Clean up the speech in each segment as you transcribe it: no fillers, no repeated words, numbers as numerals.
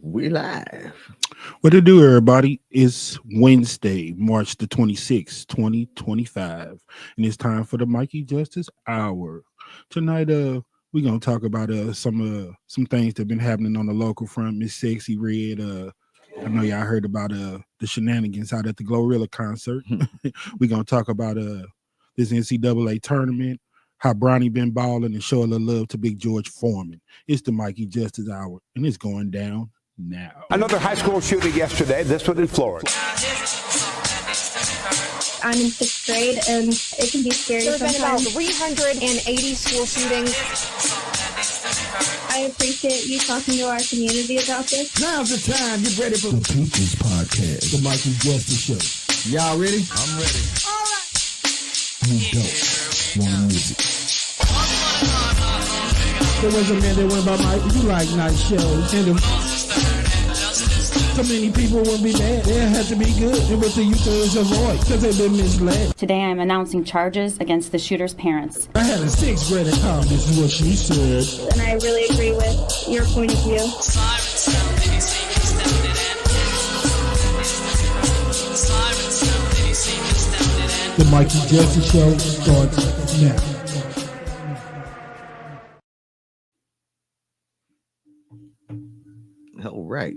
We live. What to do, everybody? It's Wednesday, March the 26th, 2025. And it's time for the Mikey Justice Hour. Tonight, we're gonna talk about some things that have been happening on the local front. Miss Sexy Red, I know y'all heard about the shenanigans out at the Glorilla concert. We're gonna talk about this NCAA tournament, how Bronny been balling, and show a little love to Big George Foreman. It's the Mikey Justice Hour, and it's going down now. Another high school shooting yesterday, this one in Florida. I'm in 6th grade, and it can be scary There have been about sometimes. 380 school shootings. I appreciate you talking to our community about this. Now's the time. Get ready for The People's Podcast, the Mikey Justice Show. y'all ready? I'm ready. Who don't want music? There was a man that went by Mike. You like night shows. And so many people won't be mad. They have to be good. And what the youth is avoid because they've been misled. Today I'm announcing charges against the shooter's parents. I had a 6th grader call. This is what she said. And I really agree with your point of view. The Mikey Justice Show starts now. All right.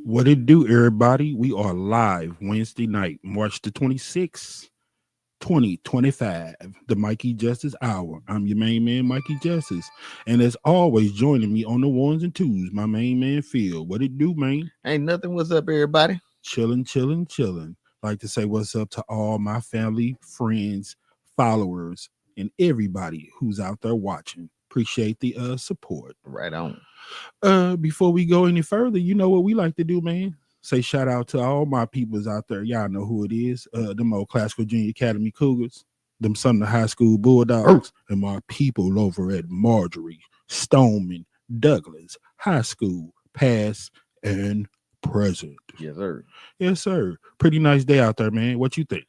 What it do, everybody? We are live Wednesday night, March the 26th, 2025. The Mikey Justice Hour. I'm your main man, Mikey Justice. And as always, joining me on the ones and twos, my main man, Phil. What it do, man? Ain't nothing. What's up, everybody? Chilling. Like to say what's up to all my family, friends, followers, and everybody who's out there watching. Appreciate the support. Right on. Before we go any further, you know what we like to do, man? Say shout out to all my peoples out there. Y'all know who it is. Them old Classical Junior Academy Cougars, them Sumner High School Bulldogs, and my people over at Marjorie, Stoneman, Douglas High School, past and present. Yes, sir. Yes, sir. Pretty nice day out there, man. What you think?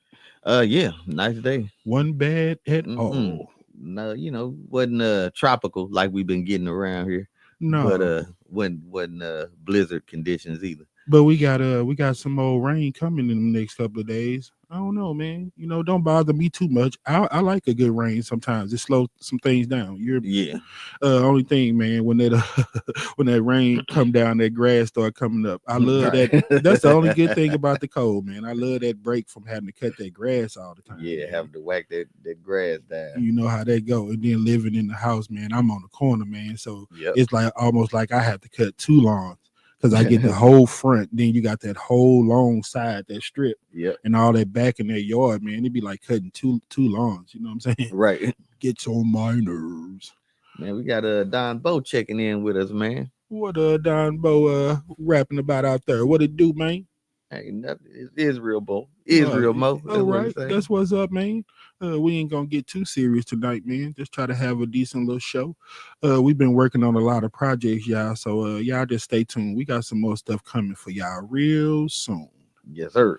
Yeah, nice day. One bad at all. No, wasn't tropical like we've been getting around here. No, But wasn't blizzard conditions either. but we got some old rain coming in the next couple of days. I don't know, man. You know, don't bother me too much. I like a good rain sometimes. It slows some things down. Yeah. Only thing, man, when that rain come down, that grass start coming up. I love that. That's the only good thing about the cold, man. I love that break from having to cut that grass all the time. Yeah, man. having to whack that grass down. You know how that go. And then living in the house, man, I'm on the corner, man. So Yep. it's like almost like I have to cut 2 lawns because I get the whole front. Then you got that whole long side, that strip, Yep. and all that back in their yard, man. It'd be like cutting two lawns. You know what I'm saying? Right. Gets on my nerves. Man, we got Don Bo checking in with us, man. What Don Bo rapping about out there? What it do, man? Ain't nothing. It's Israel Bo. Israel Mo. That's All what right, he's saying. that's what's up, man. We ain't gonna get too serious tonight, man. Just try to have a decent little show. We've been working on a lot of projects, y'all. So y'all just stay tuned. We got some more stuff coming for y'all real soon. Yes, sir.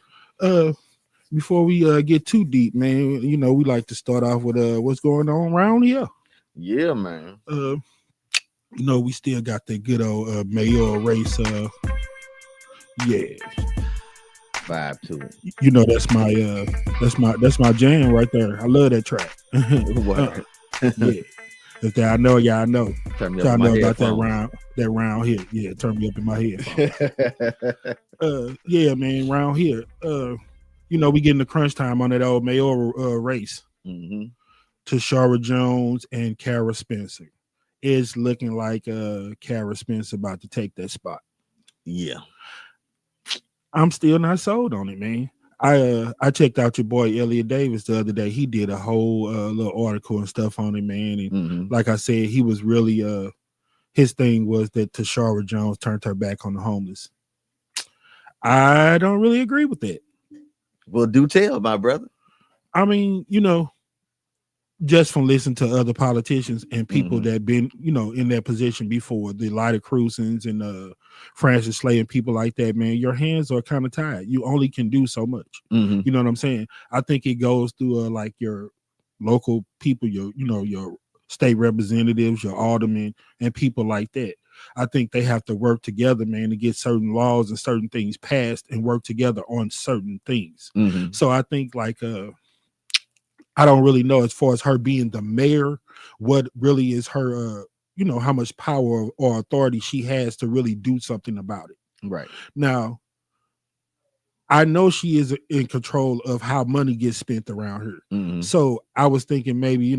Before we get too deep, man, you know, we like to start off with what's going on around here. Yeah, man. You know, we still got that good old mayoral race. Yeah. Vibe to it. You know, that's my jam right there. I love that track. What? Yeah. If I know, y'all know. Turn me Y'all up my know about headphones. that round here. Yeah, turn me up in my head. Yeah, man, round here. You know, we getting the crunch time on that old mayoral race. Mm-hmm. Tashara Jones and Kara Spencer. It's looking like Kara Spencer about to take that spot. Yeah. I'm still not sold on it, man. I checked out your boy Elliot Davis the other day. He did a whole little article and stuff on it, man. And like I said, he was really his thing was that Tashara Jones turned her back on the homeless. I don't really agree with that. Well, do tell, my brother. I mean, you know, just from listening to other politicians and people that been, you know, in that position before, the Lyda Cruzens and Francis Slay and people like that, man, your hands are kind of tied. You only can do so much. You know what I'm saying? I think it goes through like your local people, your state representatives, your aldermen, and people like that. I think they have to work together, man, to get certain laws and certain things passed and work together on certain things. So I think like I don't really know as far as her being the mayor, what really is her how much power or authority she has to really do something about it. Right. Now, I know she is in control of how money gets spent around her. So I was thinking maybe,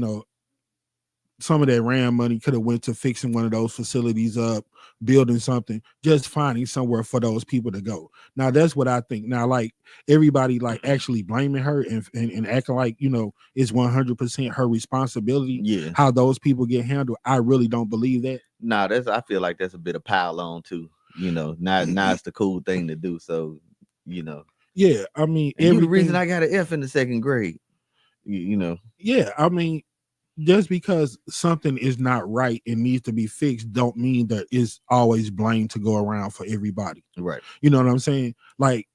some of that RAM money could have went to fixing one of those facilities up, building something, just finding somewhere for those people to go. Now that's what I think. Now, like everybody like actually blaming her and acting like, it's 100% her responsibility. Yeah. How those people get handled. I really don't believe that. Nah, I feel like that's a bit of pile on too. Now it's the cool thing to do. So, Yeah, I mean, you the reason I got an F in the second grade. Yeah, I mean, just because something is not right and needs to be fixed don't mean that it's always blame to go around for everybody. Right. You know what I'm saying? Like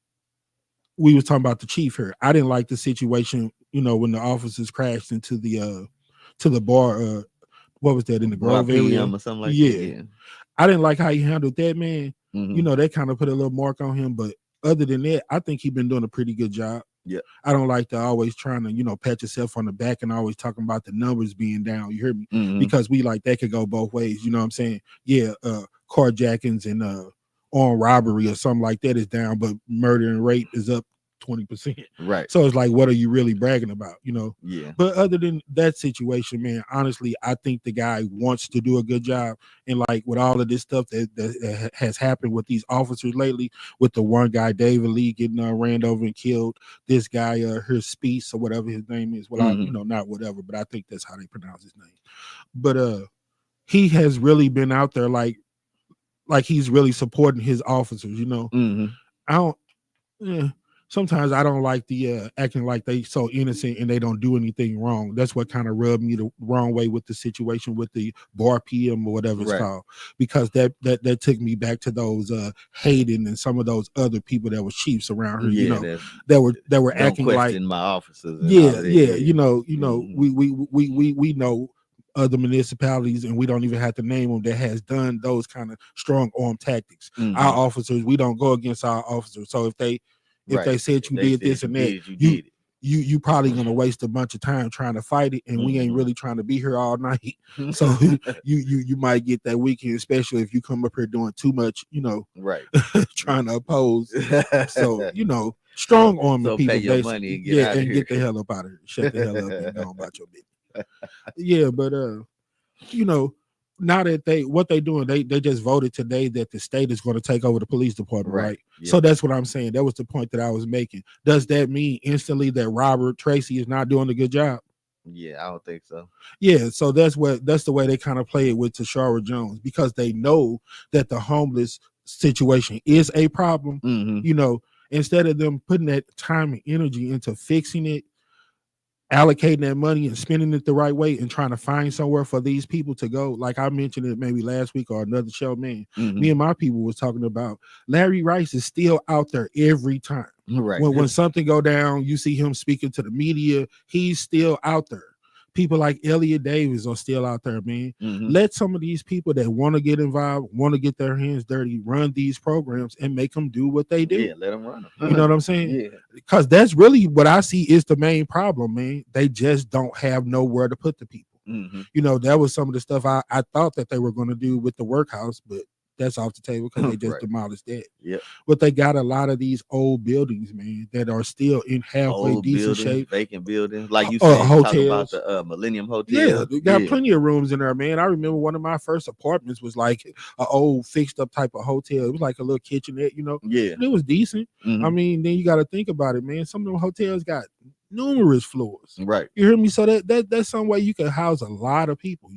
we was talking about the chief here. I didn't like the situation, when the officers crashed into the bar, what was that in the Grove area or something like that. Yeah. I didn't like how he handled that, man. That kind of put a little mark on him, but other than that, I think he's been doing a pretty good job. Yeah. I don't like to always trying to, pat yourself on the back and always talking about the numbers being down. You hear me? Because we like that could go both ways. You know what I'm saying? Yeah, carjackings and armed robbery or something like that is down, but murder and rape is up 20%. Right. So it's like, what are you really bragging about? Yeah. But other than that situation, man, honestly, I think the guy wants to do a good job. And like with all of this stuff that has happened with these officers lately, with the one guy, David Lee, getting ran over and killed, this guy, his Speece or whatever his name is. Well, not whatever, but I think that's how they pronounce his name. But he has really been out there like he's really supporting his officers, I don't sometimes I don't like the acting like they so innocent and they don't do anything wrong. That's what kind of rubbed me the wrong way with the situation with the bar PM or whatever it's called, because that took me back to those Hayden and some of those other people that were chiefs around her, that were acting like my officers. We know other municipalities, and we don't even have to name them, that has done those kind of strong arm tactics. Our officers, we don't go against our officers. So if they said you did this and that, you probably gonna waste a bunch of time trying to fight it, and we ain't really trying to be here all night. So you might get that weekend, especially if you come up here doing too much, trying to oppose. So strong arming people, pay your money and get out of here. Get the hell up out of here. Shut the hell up and go about your business. Yeah, but now that what they doing, they just voted today that the state is going to take over the police department, right? Yep. So that's what I'm saying. That was the point that I was making. Does that mean instantly that Robert Tracy is not doing a good job? Yeah, I don't think so. Yeah, so that's the way they kind of play it with Tashara Jones, because they know that the homeless situation is a problem. Instead of them putting that time and energy into fixing it, allocating that money and spending it the right way and trying to find somewhere for these people to go. Like I mentioned it maybe last week or another show, man. Me and my people was talking about Larry Rice is still out there every time. Right. When something go down, you see him speaking to the media. He's still out there. People like Elliot Davis are still out there, man. Let some of these people that want to get involved, want to get their hands dirty, run these programs and make them do what they do. Yeah, let them run them. You know what I'm saying? Yeah. Because that's really what I see is the main problem, man. They just don't have nowhere to put the people. That was some of the stuff I thought that they were going to do with the workhouse, but that's off the table because they just demolished that. Yeah. But they got a lot of these old buildings, man, that are still in halfway old decent buildings, shape. Vacant buildings, like you said, talking about the Millennium Hotel. Yeah, they got plenty of rooms in there, man. I remember one of my first apartments was like an old fixed up type of hotel. It was like a little kitchenette, Yeah, and it was decent. I mean, then you got to think about it, man. Some of them hotels got numerous floors. Right. You hear me? So that's some way you can house a lot of people,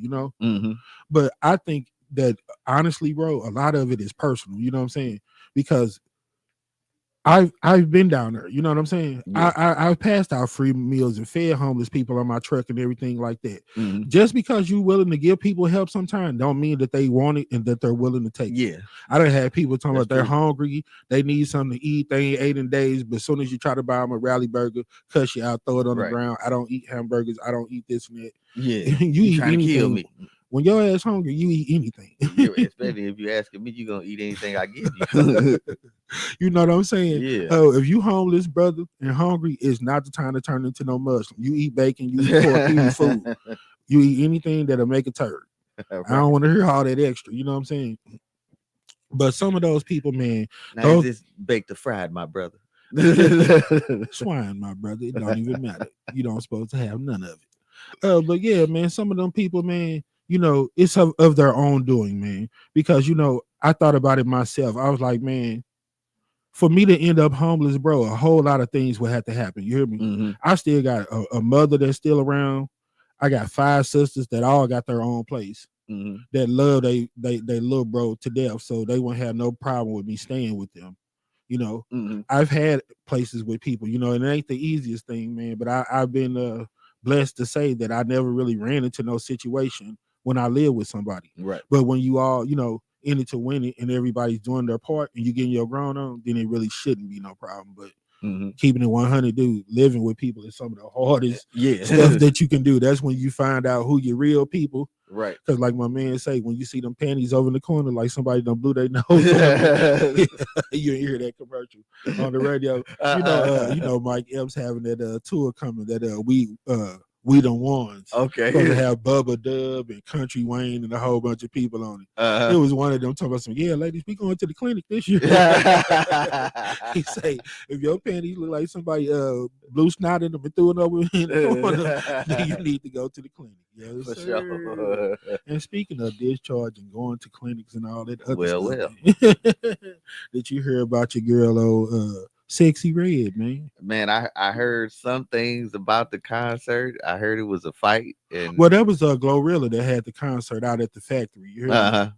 But I think that honestly, bro, a lot of it is personal. You know what I'm saying? Because I've been down there. You know what I'm saying? Yeah. I've passed out free meals and fed homeless people on my truck and everything like that. Just because you're willing to give people help sometimes don't mean that they want it and that they're willing to take it. I done had people talking about they're hungry, they need something to eat, they ain't ate in days, but as soon as you try to buy them a rally burger, cuss you out, throw it on the ground. I don't eat hamburgers, I don't eat this and that. Yeah, you eat trying anything. to kill me. when your ass hungry, you eat anything. Especially if you asking me, you gonna eat anything I give you. You know what I'm saying? Yeah. Oh, if you homeless, brother, and hungry, it's not the time to turn into no Muslim. You eat bacon, you eat pork, you eat food. You eat anything that'll make a turd. Right. I don't want to hear all that extra. You know what I'm saying? But some of those people, man, now is this baked or fried, my brother? Swine, my brother. It don't even matter. You don't supposed to have none of it. But yeah, man, some of them people, man, you know, it's of their own doing, man. Because, you know, I thought about it myself. I was like, man, for me to end up homeless, bro, a whole lot of things would have to happen. You hear me? Mm-hmm. I still got a mother that's still around. I got 5 sisters that all got their own place. Mm-hmm. That love they little bro to death, so they won't have no problem with me staying with them. You know, mm-hmm. I've had places with people, you know, and it ain't the easiest thing, man. But I've been blessed to say that I never really ran into no situation when I live with somebody. Right. But when you all, you know, in it to win it and everybody's doing their part and you getting your grown on, then it really shouldn't be no problem. But keeping it 100, dude, living with people is some of the hardest stuff that you can do. That's when you find out who your real people. Right. Because like my man say, when you see them panties over in the corner, like somebody done blew their nose. You hear that commercial on the radio. You know, Mike Epps having that tour coming that we the ones. Okay. Supposed to have Bubba Dub and Country Wayne and a whole bunch of people on it. It was one of them talking about some, yeah, ladies, we going to the clinic this year. He say, if your panties look like somebody blew snot in them and threw it over in the corner, then you need to go to the clinic. Yes, for sir. sure. And speaking of discharge and going to clinics and all that other stuff, did you hear about your girl, old Sexy Red, man? Man, I heard some things about the concert. I heard it was a fight. And well, that was Glorilla that had the concert out at the factory. You heard me?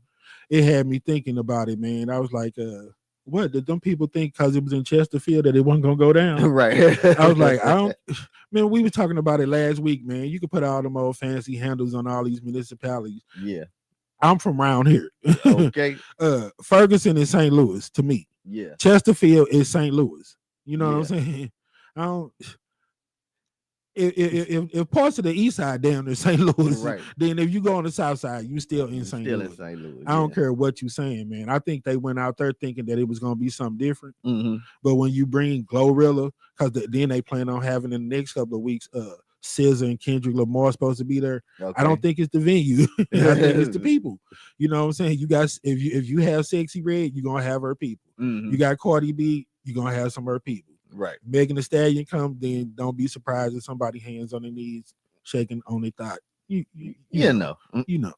It had me thinking about it, man. I was like, what did them people think because it was in Chesterfield that it wasn't gonna go down? Right. I was like, I don't. Man, we were talking about it last week, man. You could put all them old fancy handles on all these municipalities. Yeah. I'm from around here. Okay. Ferguson is St. Louis to me. Yeah. Chesterfield is St. Louis. You know what I'm saying? I don't. If parts of the east side down in St. Louis, right. Then if you go on the south side, you still in St. Louis. In St. Louis. I don't care what you're saying, man. I think they went out there thinking that it was going to be something different. Mm-hmm. But when you bring Glorilla, because then they plan on having in the next couple of weeks, SZA and Kendrick Lamar supposed to be there. Okay. I don't think it's the venue. I think it's the people. You know what I'm saying? You guys, if you have Sexy Red, you're gonna have her people. Mm-hmm. You got Cardi B, you're gonna have some of her people. Right. Megan Thee Stallion come, then don't be surprised if somebody hands on their knees, shaking on their thigh. You know.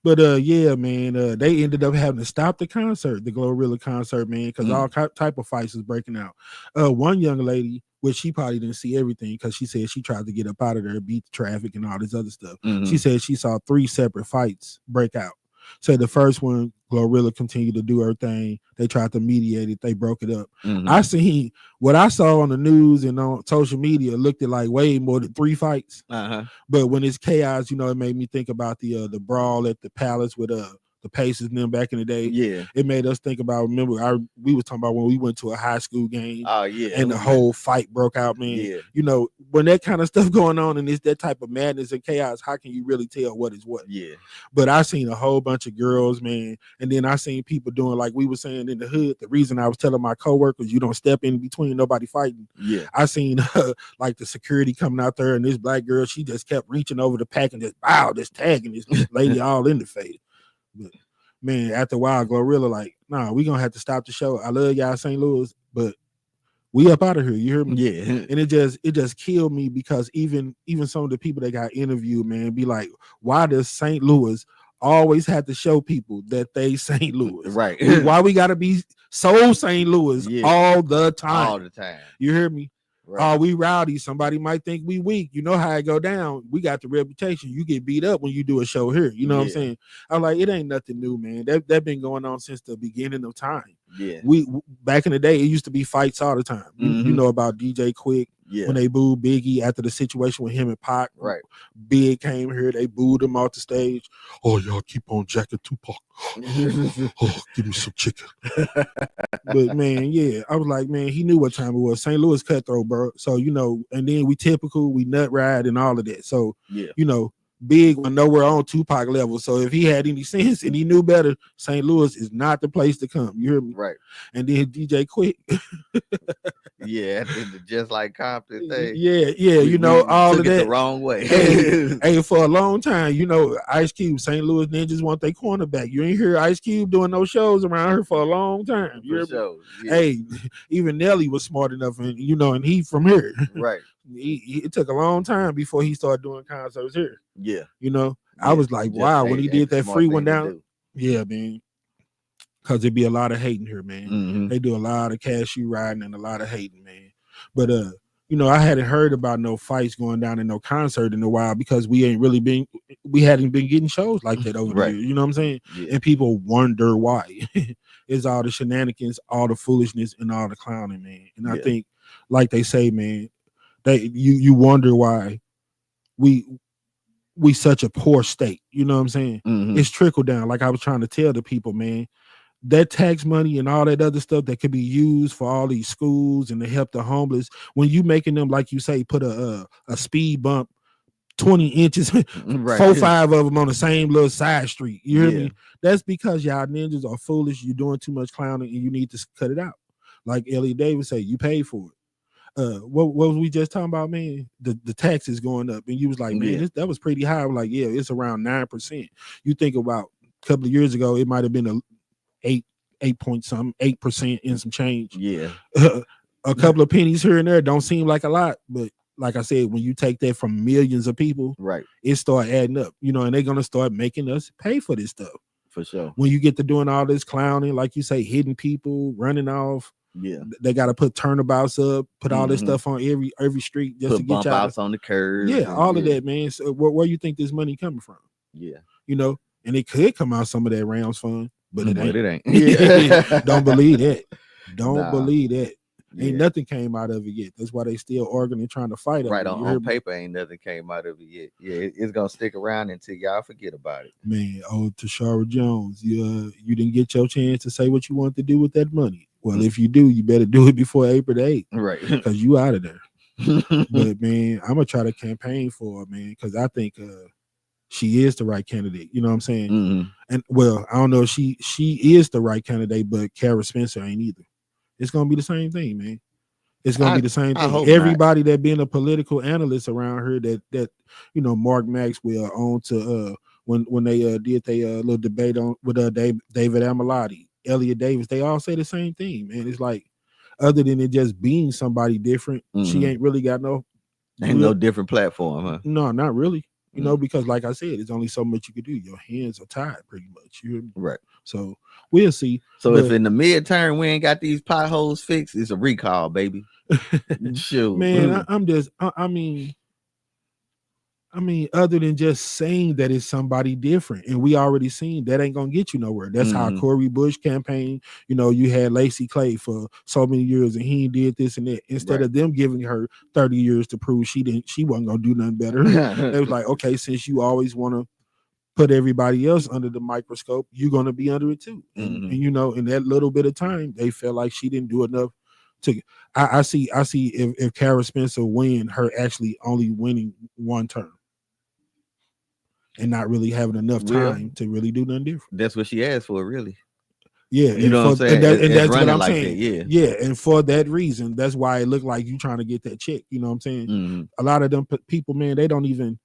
But yeah, man, they ended up having to stop the concert, the Glorilla concert, man, because all type of fights was breaking out. One young lady, which she probably didn't see everything because she said she tried to get up out of there, beat the traffic and all this other stuff. Mm-hmm. She said she saw 3 separate fights break out. So the first one, Glorilla continued to do her thing. They tried to mediate it. They broke it up. Mm-hmm. I seen what I saw on the news and on social media looked at like way more than 3 fights. But when it's chaos, you know, it made me think about the brawl at the Palace with the Pacers and them back in the day. Yeah, it made us think about. Remember, we was talking about when we went to a high school game. Oh yeah, and the whole fight broke out, man. Yeah, you know, when that kind of stuff going on and it's that type of madness and chaos, how can you really tell what is what? Yeah. But I seen a whole bunch of girls, man, and then I seen people doing like we were saying in the hood. The reason I was telling my coworkers, you don't step in between nobody fighting. Yeah, I seen like the security coming out there, and this black girl, she just kept reaching over the pack and just tagging this lady all in the face. But man, after a while, Glorilla like, nah, we gonna have to stop the show. I love y'all, St. Louis, but we up out of here. You hear me? Yeah. And it just killed me because even some of the people that got interviewed, man, be like, why does St. Louis always have to show people that they St. Louis? Right. Why we gotta be so St. Louis all the time? All the time. You hear me? Right. Oh, we rowdy. Somebody might think we weak. You know how it go down. We got the reputation. You get beat up when you do a show here. You know what I'm saying? I'm like, it ain't nothing new, man. That been going on since the beginning of time. Yeah. We back in the day, it used to be fights all the time. Mm-hmm. You know about DJ Quick when they booed Biggie after the situation with him and Pac. Right. Big came here, they booed him off the stage. Oh, y'all keep on jacking Tupac. Oh, give me some chicken. But man, yeah, I was like, man, he knew what time it was. St. Louis cutthroat, bro. So, you know, and then we typical, we nut ride and all of that. So, you know, Big was nowhere on Tupac level. So if he had any sense and he knew better, St. Louis is not the place to come. You hear me? Right. And then DJ Quick. Yeah, just like Compton thing. Yeah, We all took of it that the wrong way. hey, for a long time, Ice Cube, St. Louis Ninjas want their cornerback. You ain't hear Ice Cube doing no shows around here for a long time. You hear For sure. me? Yeah. Hey, even Nelly was smart enough, and and he from here. Right. It took a long time before he started doing concerts here. Yeah. I was like, Just wow, when he did that smart free thing one to down. do. Yeah, man. Because there'd be a lot of hating here, man. Mhm. They do a lot of cashew riding and a lot of hating, man. But I hadn't heard about no fights going down in no concert in a while because we hadn't been getting shows like that over the Right. years. You know what I'm saying? Yeah. And people wonder why. It's all the shenanigans, all the foolishness, and all the clowning, man. And I think, like they say, man, you wonder why we such a poor state. You know what I'm saying? Mhm. It's trickle down. Like I was trying to tell the people, man. That tax money and all that other stuff that could be used for all these schools and to help the homeless, when you making them, like you say, put a speed bump 20 inches, Right. 4-5 of them on the same little side street. You hear Yeah. me? That's because y'all ninjas are foolish. You're doing too much clowning and you need to cut it out. Like Ellie Davis say, you pay for it. What was we just talking about, man? The taxes going up, and you was like, man, that was pretty high. I'm like, yeah, it's around 9%. You think about a couple of years ago, it might have been 8% and some change. Yeah. A couple of pennies here and there don't seem like a lot, but like I said, when you take that from millions of people, right, it start adding up, and they're gonna start making us pay for this stuff. For sure. When you get to doing all this clowning, like you say, hitting people, running off, they got to put turnabouts up, put all this stuff on every street just to get bump outs on the curb. Yeah, all of that, man. So where you think this money coming from? Yeah, and it could come out some of that Rams fund, but it ain't. Yeah. Don't believe that. Don't Nah. believe that. Yeah. Ain't nothing came out of it yet. That's why they still arguing and trying to fight. Right, on me? paper, ain't nothing came out of it yet. Yeah, it's gonna stick around until y'all forget about it. Man, Tashara Jones, you didn't get your chance to say what you want to do with that money. Well, if you do, you better do it before April 8th. Right. Because you out of there. But, man, I'm going to try to campaign for her, man, because I think she is the right candidate. You know what I'm saying? Mm-hmm. And, well, I don't know if she is the right candidate, but Kara Spencer ain't either. It's going to be the same thing, man. It's going to be the same thing. Everybody that been a political analyst around here that Mark Maxwell on to when they did their little debate on with David Amalotti, Elliot Davis, they all say the same thing, man. It's like, other than it just being somebody different, she ain't really got no different platform, huh? No, not really. Because like I said, it's only so much you can do. Your hands are tied pretty much. You hear me? Right. So we'll see. So if in the midterm we ain't got these potholes fixed, it's a recall, baby. Sure. Man, I mean, other than just saying that it's somebody different, and we already seen that ain't gonna get you nowhere. That's how Corey Bush campaign. You had Lacey Clay for so many years, and he did this and that. Instead of them giving her 30 years to prove she wasn't gonna do nothing better. It was like, okay, since you always want to put everybody else under the microscope, you're gonna be under it too. And in that little bit of time, they felt like she didn't do enough. I see if Kara Spencer win, her actually only winning one term and not really having enough time to really do nothing different. That's what she asked for, really. Yeah, you know what I'm saying? And that's what I'm like saying. That, yeah, and for that reason, that's why it looked like you trying to get that check. You know what I'm saying? A lot of them people, man, they don't even,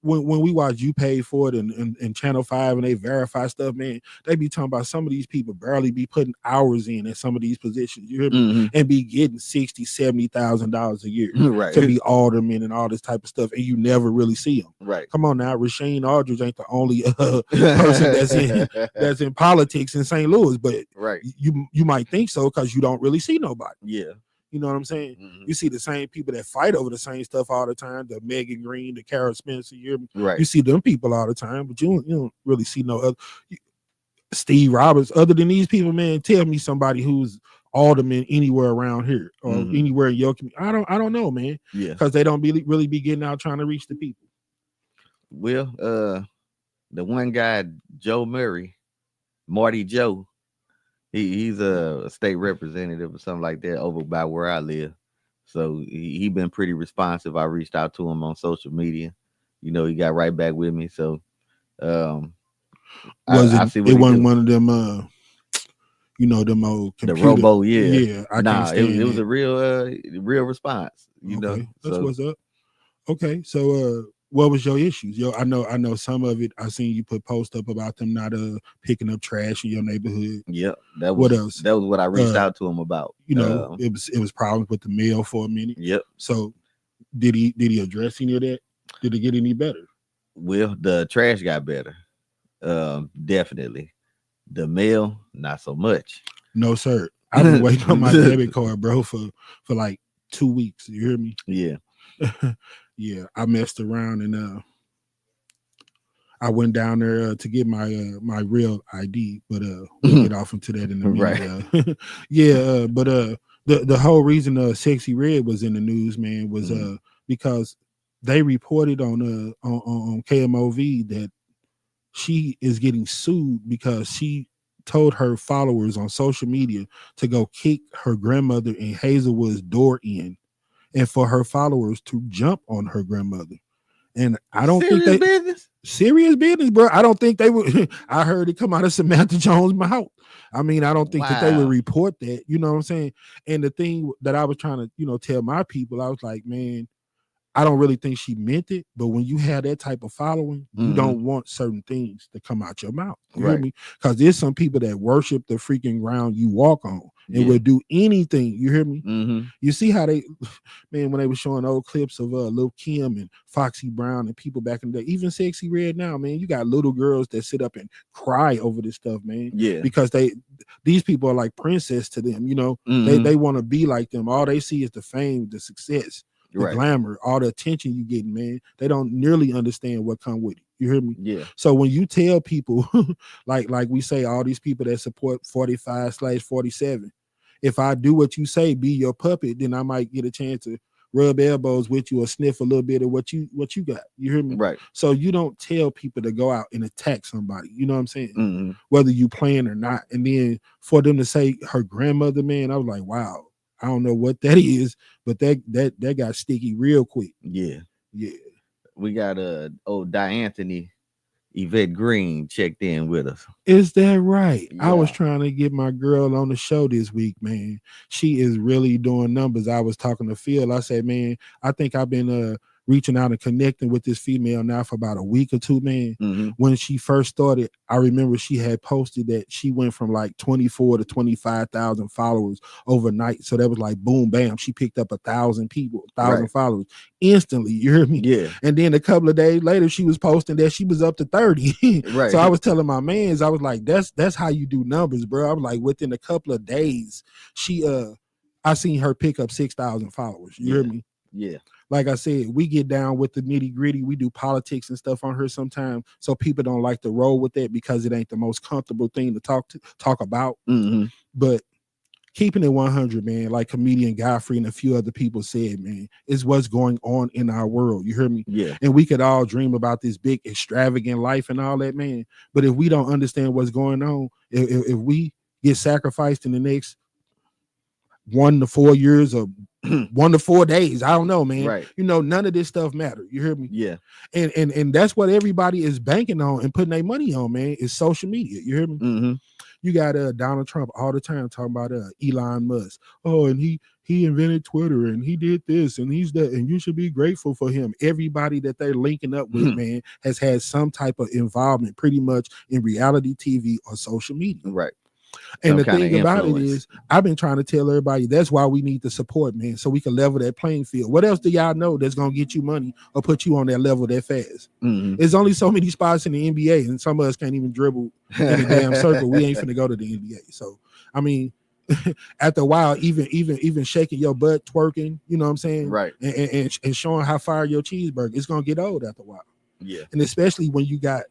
when we watch You Paid For It and Channel 5 and they verify stuff, man, they be talking about some of these people barely be putting hours in at some of these positions, you hear me? And be getting $60,000-$70,000 a year to be aldermen and all this type of stuff, and you never really see them. Right. Come on now, Rasheen Aldridge ain't the only person that's in politics in St. Louis, but you might think so because you don't really see nobody. Yeah. You know what I'm saying? You see the same people that fight over the same stuff all the time, the Megan Green, the Kara Spencer, you see them people all the time, but you don't really see no other Steve Roberts. Other than these people, man, tell me somebody who's alderman anywhere around here or anywhere in your community. I don't know, man. Yeah. Because they don't really be getting out trying to reach the people. Well, the one guy, Joe Murray, Marty Joe, he's a state representative or something like that over by where I live. So he been pretty responsive. I reached out to him on social media. he got right back with me. So Was I it? see what It he wasn't do. one of them. Them old The computer. robo, yeah. Yeah, I can't Nah, stand it was that. a real response, Okay, that's So what's up. Okay, so what was your issues? I know some of it. I seen you put post up about them not picking up trash in your neighborhood. yeah, What else? that was what I reached Uh, out to him about. it was problems with the mail for a minute. Yep. So did he address any of that? Did it get any better? Well, the trash got better. Definitely. The mail, not so much. No, sir. I've been waiting on my debit card, bro, for like 2 weeks. You hear me? Yeah. Yeah, I messed around and I went down there to get my real ID, but we'll get off into that in a minute. Right. Yeah, but the whole reason Sexy Red was in the news, man, was because they reported on KMOV that she is getting sued because she told her followers on social media to go kick her grandmother in Hazelwood's door in, and for her followers to jump on her grandmother. And I don't think they serious business, bro. I don't think they would. I heard it come out of Samantha Jones' mouth. I mean, I don't think that they would report that. You know what I'm saying? And the thing that I was trying to, tell my people, I was like, man, I don't really think she meant it, but when you have that type of following, you don't want certain things to come out your mouth. You hear me? Because there's some people that worship the freaking ground you walk on and will do anything. You hear me? You see how they, man, when they were showing old clips of Lil Kim and Foxy Brown and people back in the day, even Sexy Red now, man, you got little girls that sit up and cry over this stuff, man. Yeah. Because these people are like princess to them, they want to be like them. All they see is the fame, the success. The glamour, all the attention you getting, man. They don't nearly understand what come with it. You hear me? Yeah. So when you tell people, like we say, all these people that support 45/47, if I do what you say, be your puppet, then I might get a chance to rub elbows with you or sniff a little bit of what you got. You hear me? Right. So you don't tell people to go out and attack somebody. You know what I'm saying? Whether you playing or not. And then for them to say her grandmother, man, I was like, wow. I don't know what that is, but that got sticky real quick. Yeah. Yeah. We got old Dianthony Yvette Green checked in with us. Is that right? Yeah. I was trying to get my girl on the show this week, man. She is really doing numbers. I was talking to Phil. I said, man, I think I've been reaching out and connecting with this female now for about a week or two, man. When she first started, I remember she had posted that she went from like 24 to 25,000 followers overnight. So that was like boom, bam. She picked up 1,000 people, 1,000 followers instantly. You hear me? Yeah. And then a couple of days later, she was posting that she was up to 30. Right. So I was telling my mans, I was like, that's how you do numbers, bro. I was like, within a couple of days, I seen her pick up 6,000 followers. You hear me? Yeah. Like I said, we get down with the nitty gritty. We do politics and stuff on her sometimes. So people don't like to roll with that because it ain't the most comfortable thing to talk about. But keeping it 100, man, like comedian Godfrey and a few other people said, man, is what's going on in our world. You hear me? Yeah. And we could all dream about this big extravagant life and all that, man. But if we don't understand what's going on, if we get sacrificed in the next 1 to 4 years or 1 to 4 days, I don't know, man. Right. None of this stuff matter. You hear me? Yeah. And that's what everybody is banking on and putting their money on, man, is social media. You hear me? You got Donald Trump all the time talking about Elon Musk. Oh, and he invented Twitter and he did this and he's that, and you should be grateful for him. Everybody that they're linking up with, man, has had some type of involvement pretty much in reality TV or social media. Right. And the thing about it is, I've been trying to tell everybody that's why we need the support, man, so we can level that playing field. What else do y'all know that's gonna get you money or put you on that level that fast? There's only so many spots in the NBA, and some of us can't even dribble in a damn circle. We ain't finna go to the NBA. So I mean, after a while, even shaking your butt, twerking, you know what I'm saying? Right. And showing how fire your cheeseburger, it's gonna get old after a while. Yeah. And especially when you got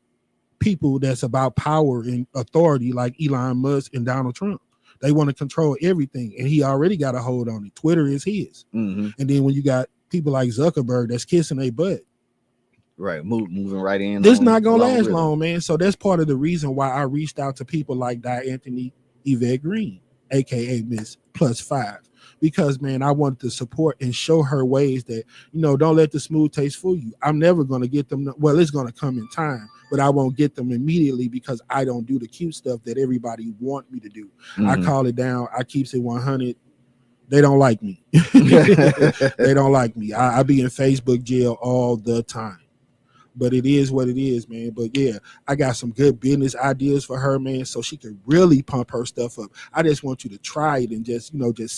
people that's about power and authority like Elon Musk and Donald Trump. They want to control everything, and he already got a hold on it. Twitter is his. And then when you got people like Zuckerberg that's kissing their butt, right, moving right in. This not gonna last long, man. So that's part of the reason why I reached out to people like Dianthony Yvette Green, aka Miss +5. because, man, I want to support and show her ways that, don't let the smooth taste fool you. I'm never going to get them. Well, it's going to come in time, but I won't get them immediately because I don't do the cute stuff that everybody want me to do. I call it down. I keeps it 100. They don't like me. They don't like me. I be in Facebook jail all the time. But it is what it is, man. But yeah, I got some good business ideas for her, man, so she can really pump her stuff up. I just want you to try it and just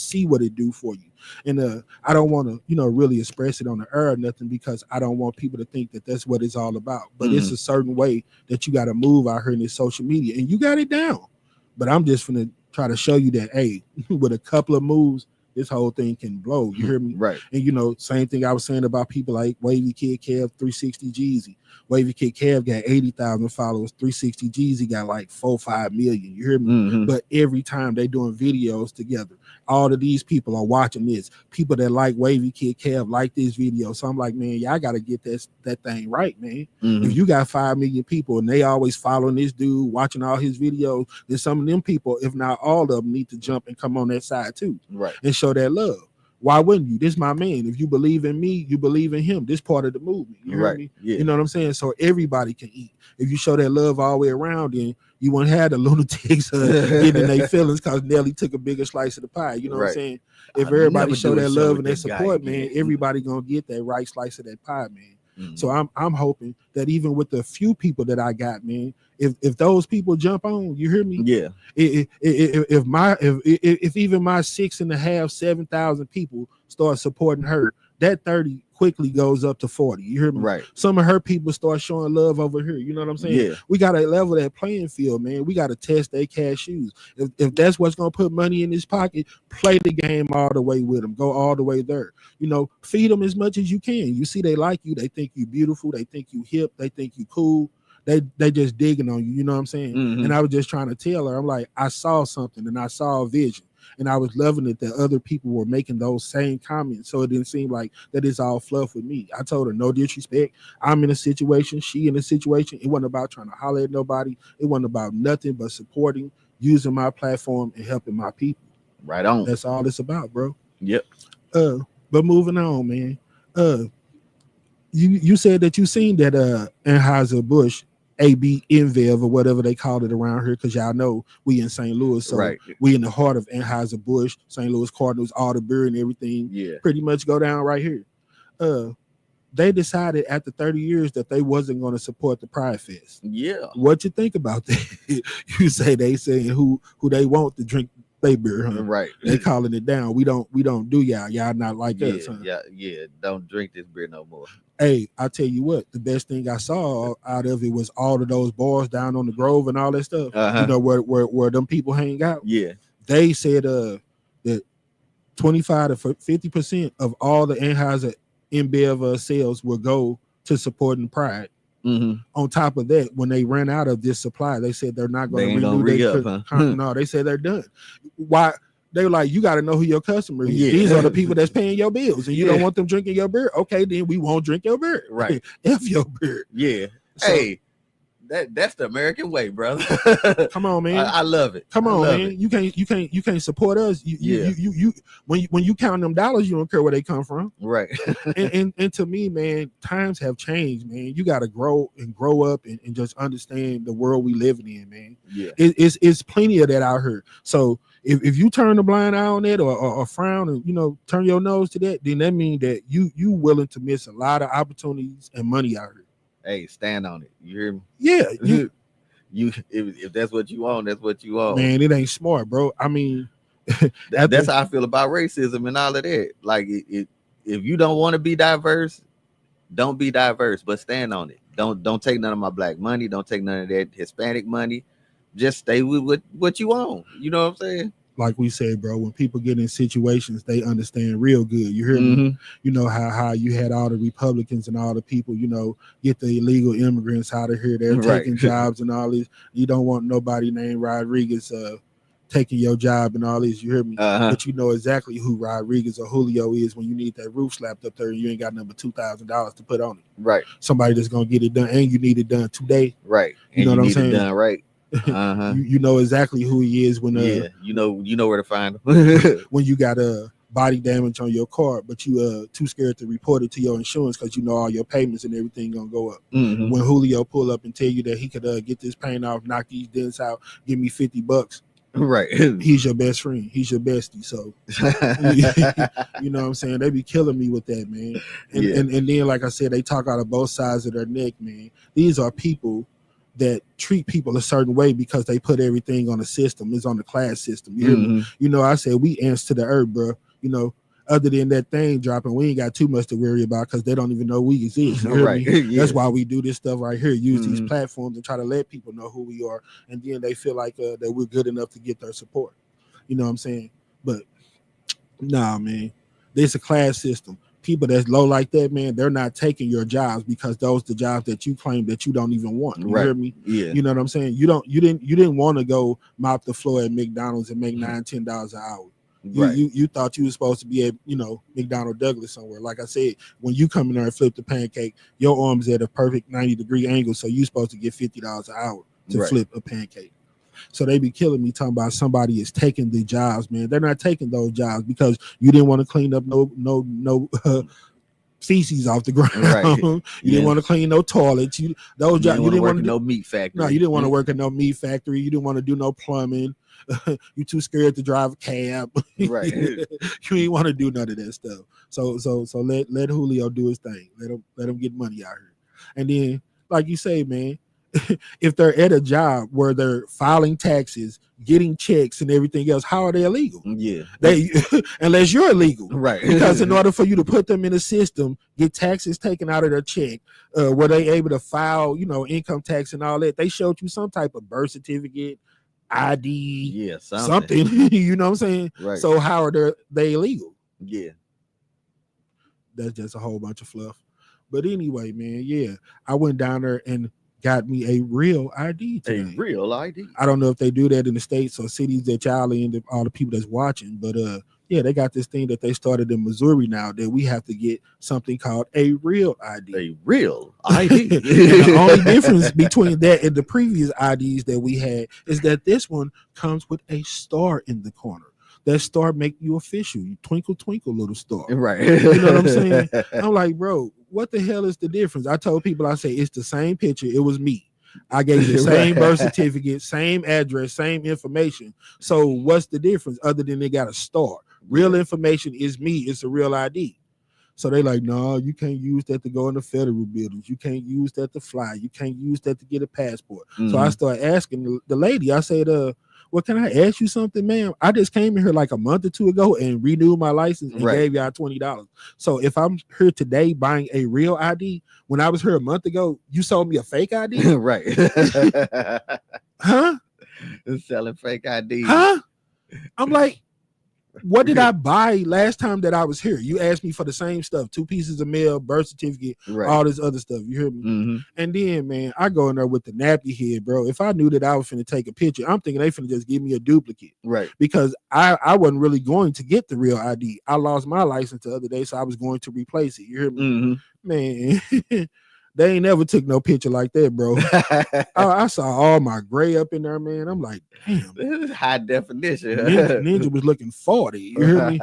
see what it do for you. And I don't want to, really express it on the air or nothing, because I don't want people to think that that's what it's all about. But it's a certain way that you got to move out here in this social media, and you got it down. But I'm just going to try to show you that, hey, with a couple of moves, this whole thing can blow. You hear me? Right. And same thing I was saying about people like Wavy Kid Kev, 360 Jeezy. Wavy Kid Kev got 80,000 followers. 360 Jeezy got like 4-5 million. You hear me? But every time they doing videos together, all of these people are watching this. People that like Wavy Kid Kev like this video. So I'm like, man, y'all got to get that thing right, man. If you got 5 million people and they always following this dude, watching all his videos, then some of them people, if not all of them, need to jump and come on that side too. Right. And show that love. Why wouldn't you? This my man. If you believe in me, you believe in him. This part of the movement. You hear me? Yeah. You know what I'm saying? So everybody can eat. If you show that love all the way around, then you won't have the lunatics getting their feelings because Nelly took a bigger slice of the pie. You know what I'm saying? If everybody show that love and that support, man, everybody gonna get that right slice of that pie, man. So I'm hoping that even with the few people that I got, man, if those people jump on, you hear me? Yeah. If even my 6.5, 7,000 people start supporting her, that 30 quickly goes up to 40. You hear me? Right. Some of her people start showing love over here. You know what I'm saying? Yeah. We gotta level that playing field, man. We gotta test their cashews. If that's what's gonna put money in his pocket, play the game all the way with them. Go all the way there. Feed them as much as you can. You see, they like you. They think you beautiful. They think you hip. They think you cool. They just digging on you. You know what I'm saying? And I was just trying to tell her, I'm like, I saw something and I saw a vision. And I was loving it that other people were making those same comments. So it didn't seem like that it's all fluff with me. I told her, no disrespect. I'm in a situation. She in a situation. It wasn't about trying to holler at nobody. It wasn't about nothing but supporting, using my platform, and helping my people. Right on. That's all it's about, bro. Yep. But moving on, man. You said that you seen that Anheuser-Busch AB InBev or whatever they call it around here, because y'all know we in St. Louis, so we in the heart of Anheuser-Busch, St. Louis Cardinals, all the beer and everything pretty much go down right here. They decided after 30 years that they wasn't going to support the Pride Fest. Yeah. What you think about that? You say they saying who they want to drink they beer, huh? Right. They calling it down. We don't do y'all not like us, huh? Yeah. Don't drink this beer no more. Hey, I tell you what, the best thing I saw out of it was all of those bars down on the Grove and all that stuff. Where them people hang out. Yeah. They said that 25 to 50% of all the Anheuser InBev sales will go to supporting Pride. On top of that, when they ran out of this supply, they said they're not going to renew their No, they said they're done. Why? They were like, you got to know who your customer is. These are the people that's paying your bills, and you don't want them drinking your beer. Okay, then we won't drink your beer. Right. F your beer. Yeah. So, hey, that's the American way, brother. Come on, man. I love it. Come on, man. It. You can't support us. You when you count them dollars, you don't care where they come from. Right. and to me, man, times have changed, man. You got to grow up and just understand the world we living in, man. Yeah. It's plenty of that out here. So if you turn the blind eye on that or frown and turn your nose to that, then that means that you willing to miss a lot of opportunities and money out here. Hey, stand on it. You hear me? Yeah. If that's what you want, that's what you want. Man, it ain't smart, bro. I mean, that's how I feel about racism and all of that. Like, if you don't want to be diverse, don't be diverse, but stand on it. Don't take none of my black money. Don't take none of that Hispanic money. Just stay with what you own. You know what I'm saying? Like we said, bro, when people get in situations, they understand real good. You hear me? You know how you had all the Republicans and all the people, get the illegal immigrants out of here. They're taking jobs and all this. You don't want nobody named Rodriguez taking your job and all this. You hear me? But you know exactly who Rodriguez or Julio is when you need that roof slapped up there and you ain't got number $2,000 to put on it. Right. Somebody that's gonna get it done, and you need it done today. Right. You know what I'm saying? Done right. You know exactly who he is when you know where to find him. when you got body damage on your car, but you too scared to report it to your insurance because you know all your payments and everything gonna go up. Mm-hmm. When Julio pull up and tell you that he could get this pain off, knock these dents out, give me $50, right? He's your best friend. He's your bestie. So you know what I'm saying? They be killing me with that, man. And then, like I said, they talk out of both sides of their neck, man. These are people that treat people a certain way because they put everything on the system. It's on the class system. You hear me? You know, I said we ants to the earth, bro. You know, other than that thing dropping, we ain't got too much to worry about because they don't even know we exist. You hear me? That's why we do this stuff right here. Use these platforms and try to let people know who we are, and then they feel like that we're good enough to get their support. You know what I'm saying? But nah, man, there's a class system. People that's low like that, man, they're not taking your jobs because those are the jobs that you claim that you don't even want. You hear me? Yeah. You know what I'm saying? You didn't want to go mop the floor at McDonald's and make $9-10 an hour. You thought you were supposed to be at, you know, McDonnell Douglas somewhere. Like I said, when you come in there and flip the pancake, your arm's at a perfect 90-degree angle, so you're supposed to get $50 an hour to flip a pancake. So they be killing me talking about somebody is taking the jobs, man. They're not taking those jobs because you didn't want to clean up no feces off the ground. Right. You didn't want to clean no toilets. You didn't want to no meat factory. No, you didn't want to work in no meat factory. You didn't want to do no plumbing. You too scared to drive a cab. Right. You ain't want to do none of that stuff. So let Julio do his thing. Let him get money out here. And then, like you say, man, if they're at a job where they're filing taxes, getting checks and everything else, how are they illegal? Yeah. They unless you're illegal. Right. Because in order for you to put them in a system, get taxes taken out of their check, were they able to file, you know, income tax and all that, they showed you some type of birth certificate, ID, something. You know what I'm saying? Right. So how are they illegal? Yeah. That's just a whole bunch of fluff. But anyway, man, yeah, I went down there and got me a real ID today. A real ID. I don't know if they do that in the States or cities that y'all in, all the people that's watching, but yeah, they got this thing that they started in Missouri now that we have to get something called a real ID. A real ID. And the only difference between that and the previous IDs that we had is that this one comes with a star in the corner. That star make you official. You twinkle, twinkle, little star. Right. You know what I'm saying? I'm like, bro, what the hell is the difference? I told people, I say, it's the same picture. It was me. I gave you the same birth certificate, same address, same information. So what's the difference other than they got a star? Real information is me. It's a real ID. So they like, no, you can't use that to go in the federal buildings. You can't use that to fly. You can't use that to get a passport. So I started asking the lady, I said, well, can I ask you something, ma'am? I just came in here like a month or two ago and renewed my license and gave y'all $20. So if I'm here today buying a real ID, when I was here a month ago, you sold me a fake ID? Right. Huh? Selling fake ID. Huh? I'm like, what did I buy last time that I was here? You asked me for the same stuff, 2 pieces of mail, birth certificate, all this other stuff. You hear me? And then, man, I go in there with the nappy head, bro. If I knew that I was finna take a picture, I'm thinking they finna just give me a duplicate. Right. Because I wasn't really going to get the real ID. I lost my license the other day, so I was going to replace it. You hear me? Man, they ain't never took no picture like that, bro. I saw all my gray up in there, man. I'm like, damn. This is high definition. Ninja was looking 40. You hear me?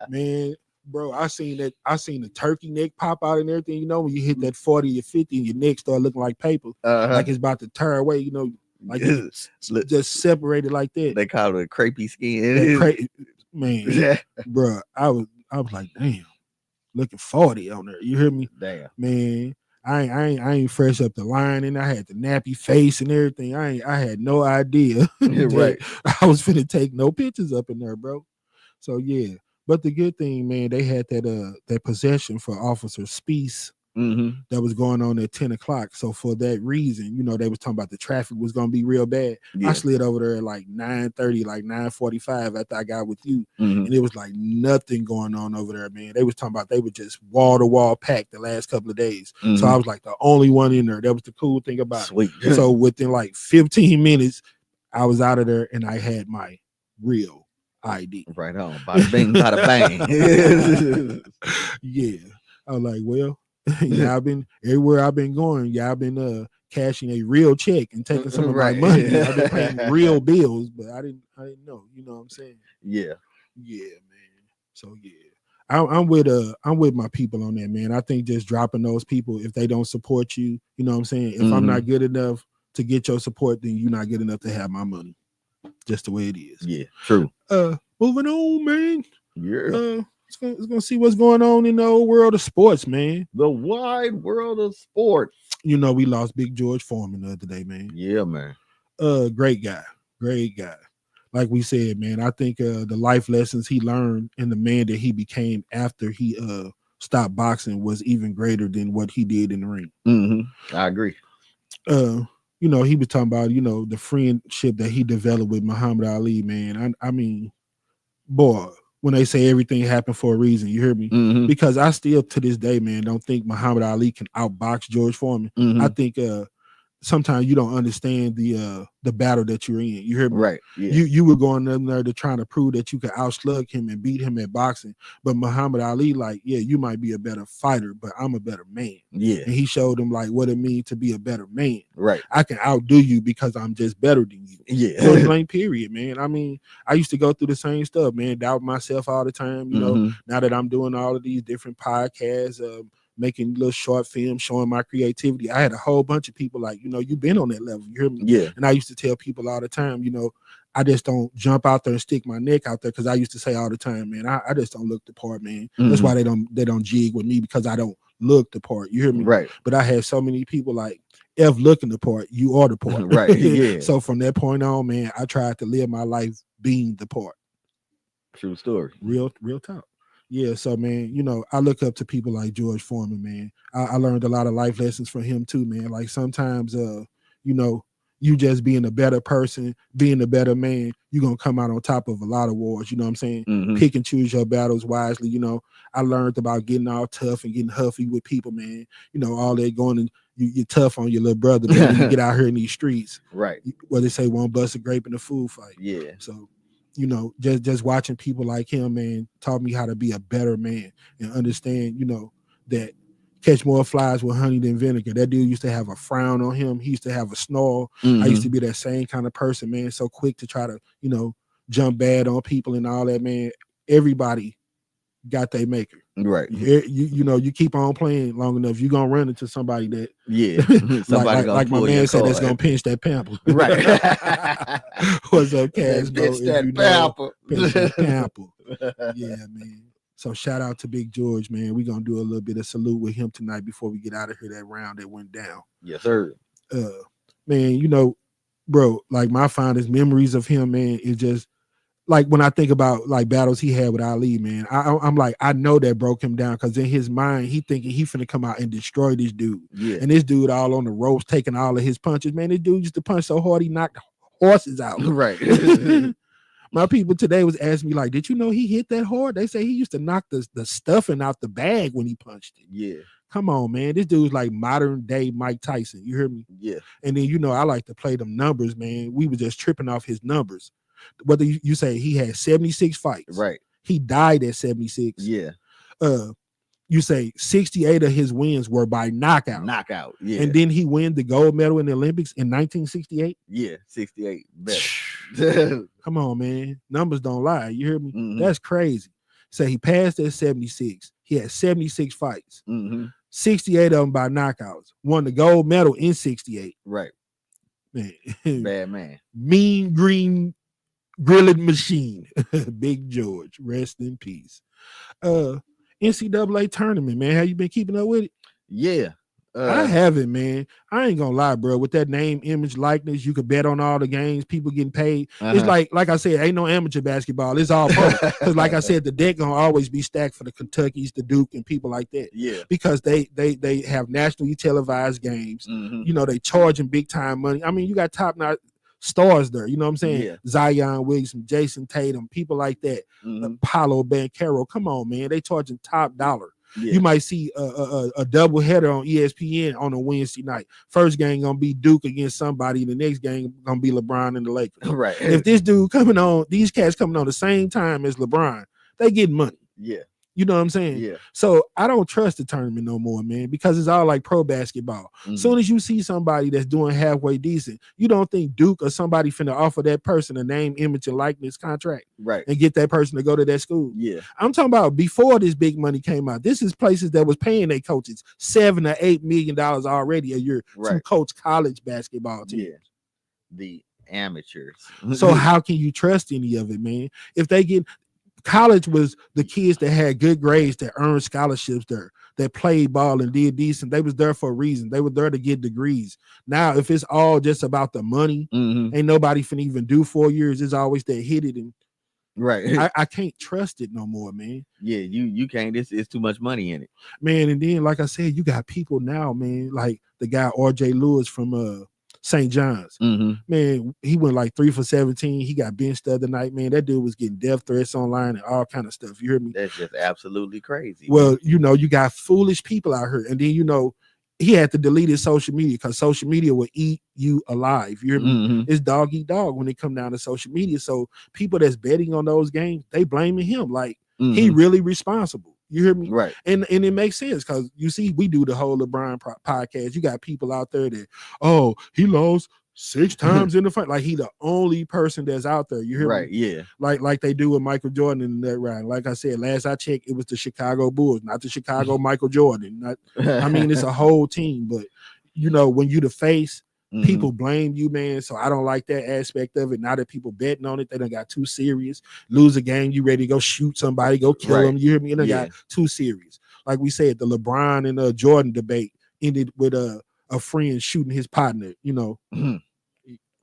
Man, bro, I seen the turkey neck pop out and everything. You know, when you hit that 40 or 50 and your neck start looking like paper, like it's about to tear away, you know, like just separated like that. They call it a crepey skin. Man, bro, I was like, damn, looking 40 on there. You hear me? Damn. Man. I ain't fresh up the line, and I had the nappy face and everything. I had no idea right. I was finna take no pictures up in there, bro. So yeah, but the good thing, man, they had that possession for Officer Speece that was going on at 10 o'clock. So for that reason, you know, they was talking about the traffic was gonna be real bad. I slid over there at like 9:30, like 9:45 after I got with you, and it was like nothing going on over there, man. They was talking about they were just wall to wall packed the last couple of days. So I was like the only one in there. That was the cool thing about it. So within like 15 minutes, I was out of there and I had my real ID. Right on. Bada bing, bada bang. Yeah. I was like, well, yeah, I've been everywhere I've been going. Yeah, I've been cashing a real check and taking some of my money. I've been paying real bills, but I didn't know. You know what I'm saying? Yeah, man. So yeah. I'm with my people on that, man. I think just dropping those people if they don't support you, you know what I'm saying? If I'm not good enough to get your support, then you're not good enough to have my money. Just the way it is. Yeah, true. Moving on, man. Yeah. Let's gonna see what's going on in the old world of sports, man. The wide world of sports. You know, we lost Big George Foreman the other day, man. Yeah, man. Great guy. Like we said, man, I think the life lessons he learned and the man that he became after he stopped boxing was even greater than what he did in the ring. Mm-hmm. I agree. You know, he was talking about, you know, the friendship that he developed with Muhammad Ali, man. I mean, boy, when they say everything happened for a reason, you hear me? Mm-hmm. Because I still, to this day, man, don't think Muhammad Ali can outbox George Foreman. Mm-hmm. I think sometimes you don't understand the battle that you're in. You hear me? Right. Yeah. You were going in there to trying to prove that you could outslug him and beat him at boxing. But Muhammad Ali, like, yeah, you might be a better fighter, but I'm a better man. Yeah. And he showed him like what it means to be a better man. Right. I can outdo you because I'm just better than you. Yeah. Point blank, period, man. I mean, I used to go through the same stuff, man. Doubt myself all the time. You know, now that I'm doing all of these different podcasts, making little short films, showing my creativity. I had a whole bunch of people like, you know, you've been on that level. You hear me? Yeah. And I used to tell people all the time, you know, I just don't jump out there and stick my neck out there because I used to say all the time, man, I just don't look the part, man. That's why they don't jig with me because I don't look the part. You hear me? Right. But I had so many people like, F looking the part, you are the part. Right. Yeah. So from that point on, man, I tried to live my life being the part. True story. Real talk. Yeah, so man, you know, I look up to people like George Foreman, man. I learned a lot of life lessons from him too, man. Like sometimes, you know, you just being a better person, being a better man, you're gonna come out on top of a lot of wars. You know what I'm saying? Pick and choose your battles wisely. You know, I learned about getting all tough and getting huffy with people, man. You know, all that going and you're tough on your little brother, man. When you get out here in these streets, right? What they say, won't bust a grape in a food fight. Yeah. So. You know, just watching people like him, man, taught me how to be a better man and understand, you know, that catch more flies with honey than vinegar. That dude used to have a frown on him. He used to have a snarl. I used to be that same kind of person, man, so quick to try to, you know, jump bad on people and all that, man. Everybody got their maker. Right. You know, you keep on playing long enough, you're going to run into somebody that, somebody like my man said, that's going to pinch that pamper. Right. What's up, Cash? Pinch that pamper. Pinch that pamper. Yeah, man. So shout out to Big George, man. We're going to do a little bit of salute with him tonight before we get out of here, that round that went down. Yes, sir. Man, you know, bro, like my fondest memories of him, man, is just, like when I think about like battles he had with Ali, man, I'm like, I know that broke him down because in his mind, he thinking he finna come out and destroy this dude. Yeah. And this dude all on the ropes, taking all of his punches. Man, this dude used to punch so hard he knocked horses out. Right. My people today was asking me like, did you know he hit that hard? They say he used to knock the stuffing out the bag when he punched it. Yeah. Come on, man. This dude's like modern day Mike Tyson. You hear me? Yeah. And then, you know, I like to play them numbers, man. We were just tripping off his numbers. Whether you say he had 76 fights, right? He died at 76. Yeah. You say 68 of his wins were by knockout. Knockout. Yeah. And then he win the gold medal in the Olympics in 1968. Yeah, 68. Better. Come on, man. Numbers don't lie. You hear me? That's crazy. So he passed at 76. He had 76 fights. 68 of them by knockouts. Won the gold medal in 68. Right. Man. Bad man. Mean green grilling machine. Big George, rest in peace. NCAA tournament, man. Have you been keeping up with it? Yeah. I haven't, man. I ain't gonna lie, bro. With that name, image, likeness, you could bet on all the games, people getting paid. It's like I said, ain't no amateur basketball. It's all pro. Because like I said, the deck gonna always be stacked for the Kentuckys, the Duke, and people like that. Yeah. Because they have nationally televised games. You know, they charging big time money. I mean, you got top-notch stars there, you know what I'm saying? Yeah. Zion Williamson, Jason Tatum, people like that. Paolo Banchero, come on, man. They charging top dollar. Yeah. You might see a double header on ESPN on a Wednesday night. First game gonna be Duke against somebody. The next game gonna be LeBron and the Lakers. Right. If this dude coming on, these cats coming on the same time as LeBron, they getting money. Yeah. You know what I'm saying? Yeah. So I don't trust the tournament no more, man, because it's all like pro basketball. Soon as you see somebody that's doing halfway decent, you don't think Duke or somebody finna offer that person a name, image, and likeness contract, Right. and get that person to go to that school. Yeah. I'm talking about before this big money came out. This is places that was paying their coaches $7 or $8 million already a year to coach college basketball teams. Yeah. The amateurs. So how can you trust any of it, man? If they get college was the kids that had good grades, that earned scholarships there, that played ball and did decent. They was there for a reason. They were there to get degrees. Now, if it's all just about the money, ain't nobody finna even do 4 years. It's always that hit it, and right. I can't trust it no more, man. Yeah, you can't. It's too much money in it, man. And then, like I said, you got people now, man, like the guy RJ Lewis from St. John's. Man, he went like 3 for 17. He got benched the other night, man. That dude was getting death threats online and all kind of stuff. You hear me? That's just absolutely crazy. Well, man. you know, you got foolish people out here. And then, you know, he had to delete his social media because social media will eat you alive. You hear me? It's dog eat dog when it come down to social media. So people that's betting on those games, they blaming him like he really responsible. You hear me? Right. And it makes sense because you see, we do the whole LeBron podcast. You got people out there that, oh, he lost 6 times in the fight. Like he the only person that's out there. You hear right, me? Yeah. Like they do with Michael Jordan in that round. Like I said, last I checked, it was the Chicago Bulls, not the Chicago Michael Jordan. I mean, it's a whole team, but you know, when you the face, people blame you, man. So I don't like that aspect of it. Now that people betting on it, they done got too serious. Lose a game, you ready to go shoot somebody, go kill them. You hear me? And they got too serious. Like we said, the LeBron and Jordan debate ended with a friend shooting his partner. You know,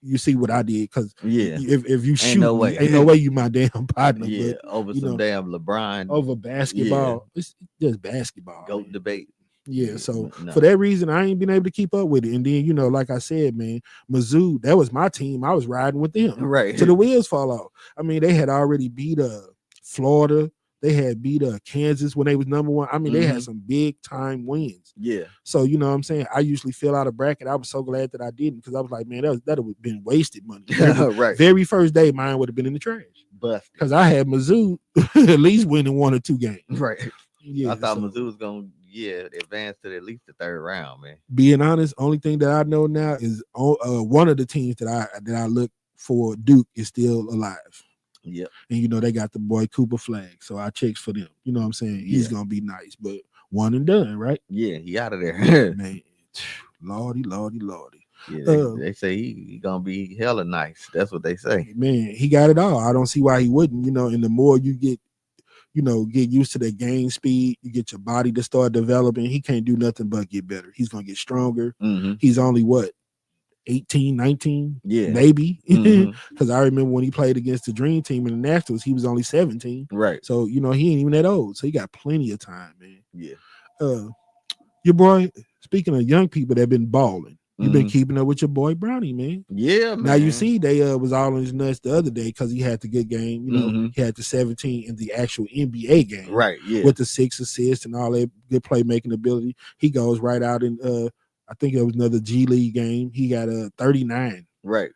you see what I did because if you shoot, ain't no way you my damn partner. Yeah, but, over some damn LeBron over basketball. It's just basketball. Goat debate. Yeah, so for that reason, I ain't been able to keep up with it. And then, you know, like I said, man, Mizzou, that was my team. I was riding with them. Right. Till the wheels fall off. I mean, they had already beat Florida. They had beat Kansas when they was number 1. I mean, they had some big time wins. Yeah. So, you know what I'm saying? I usually fill out a bracket. I was so glad that I didn't because I was like, man, that would have been wasted money. Right. Very first day, mine would have been in the trash. Because I had Mizzou at least winning 1 or 2 games. Right. Yeah, I thought Mizzou was going to advance to at least the 3rd round, man. Being honest, only thing that I know now is one of the teams that I look for, Duke, is still alive. Yep. And you know they got the boy Cooper Flag, so I checks for them. You know what I'm saying? He's gonna be nice, but one and done, right? Yeah, he out of there. Man, lordy. Yeah, they say he gonna be hella nice. That's what they say. Man, he got it all. I don't see why he wouldn't. You know, and the more you get used to the game speed, you get your body to start developing. He can't do nothing but get better. He's gonna get stronger. He's only 18, 19, maybe. Because I remember when he played against the Dream Team in the Nationals, he was only 17. Right. So, you know, he ain't even that old. So he got plenty of time, man. Yeah. Your boy, speaking of young people that been balling, you've been keeping up with your boy Brownie, man. Yeah, man. Now you see they was all on his nuts the other day because he had the good game. You know, he had the 17 in the actual NBA game. Right, yeah. With the 6 assists and all that good playmaking ability. He goes right out in I think it was another G League game. He got a 39. Right.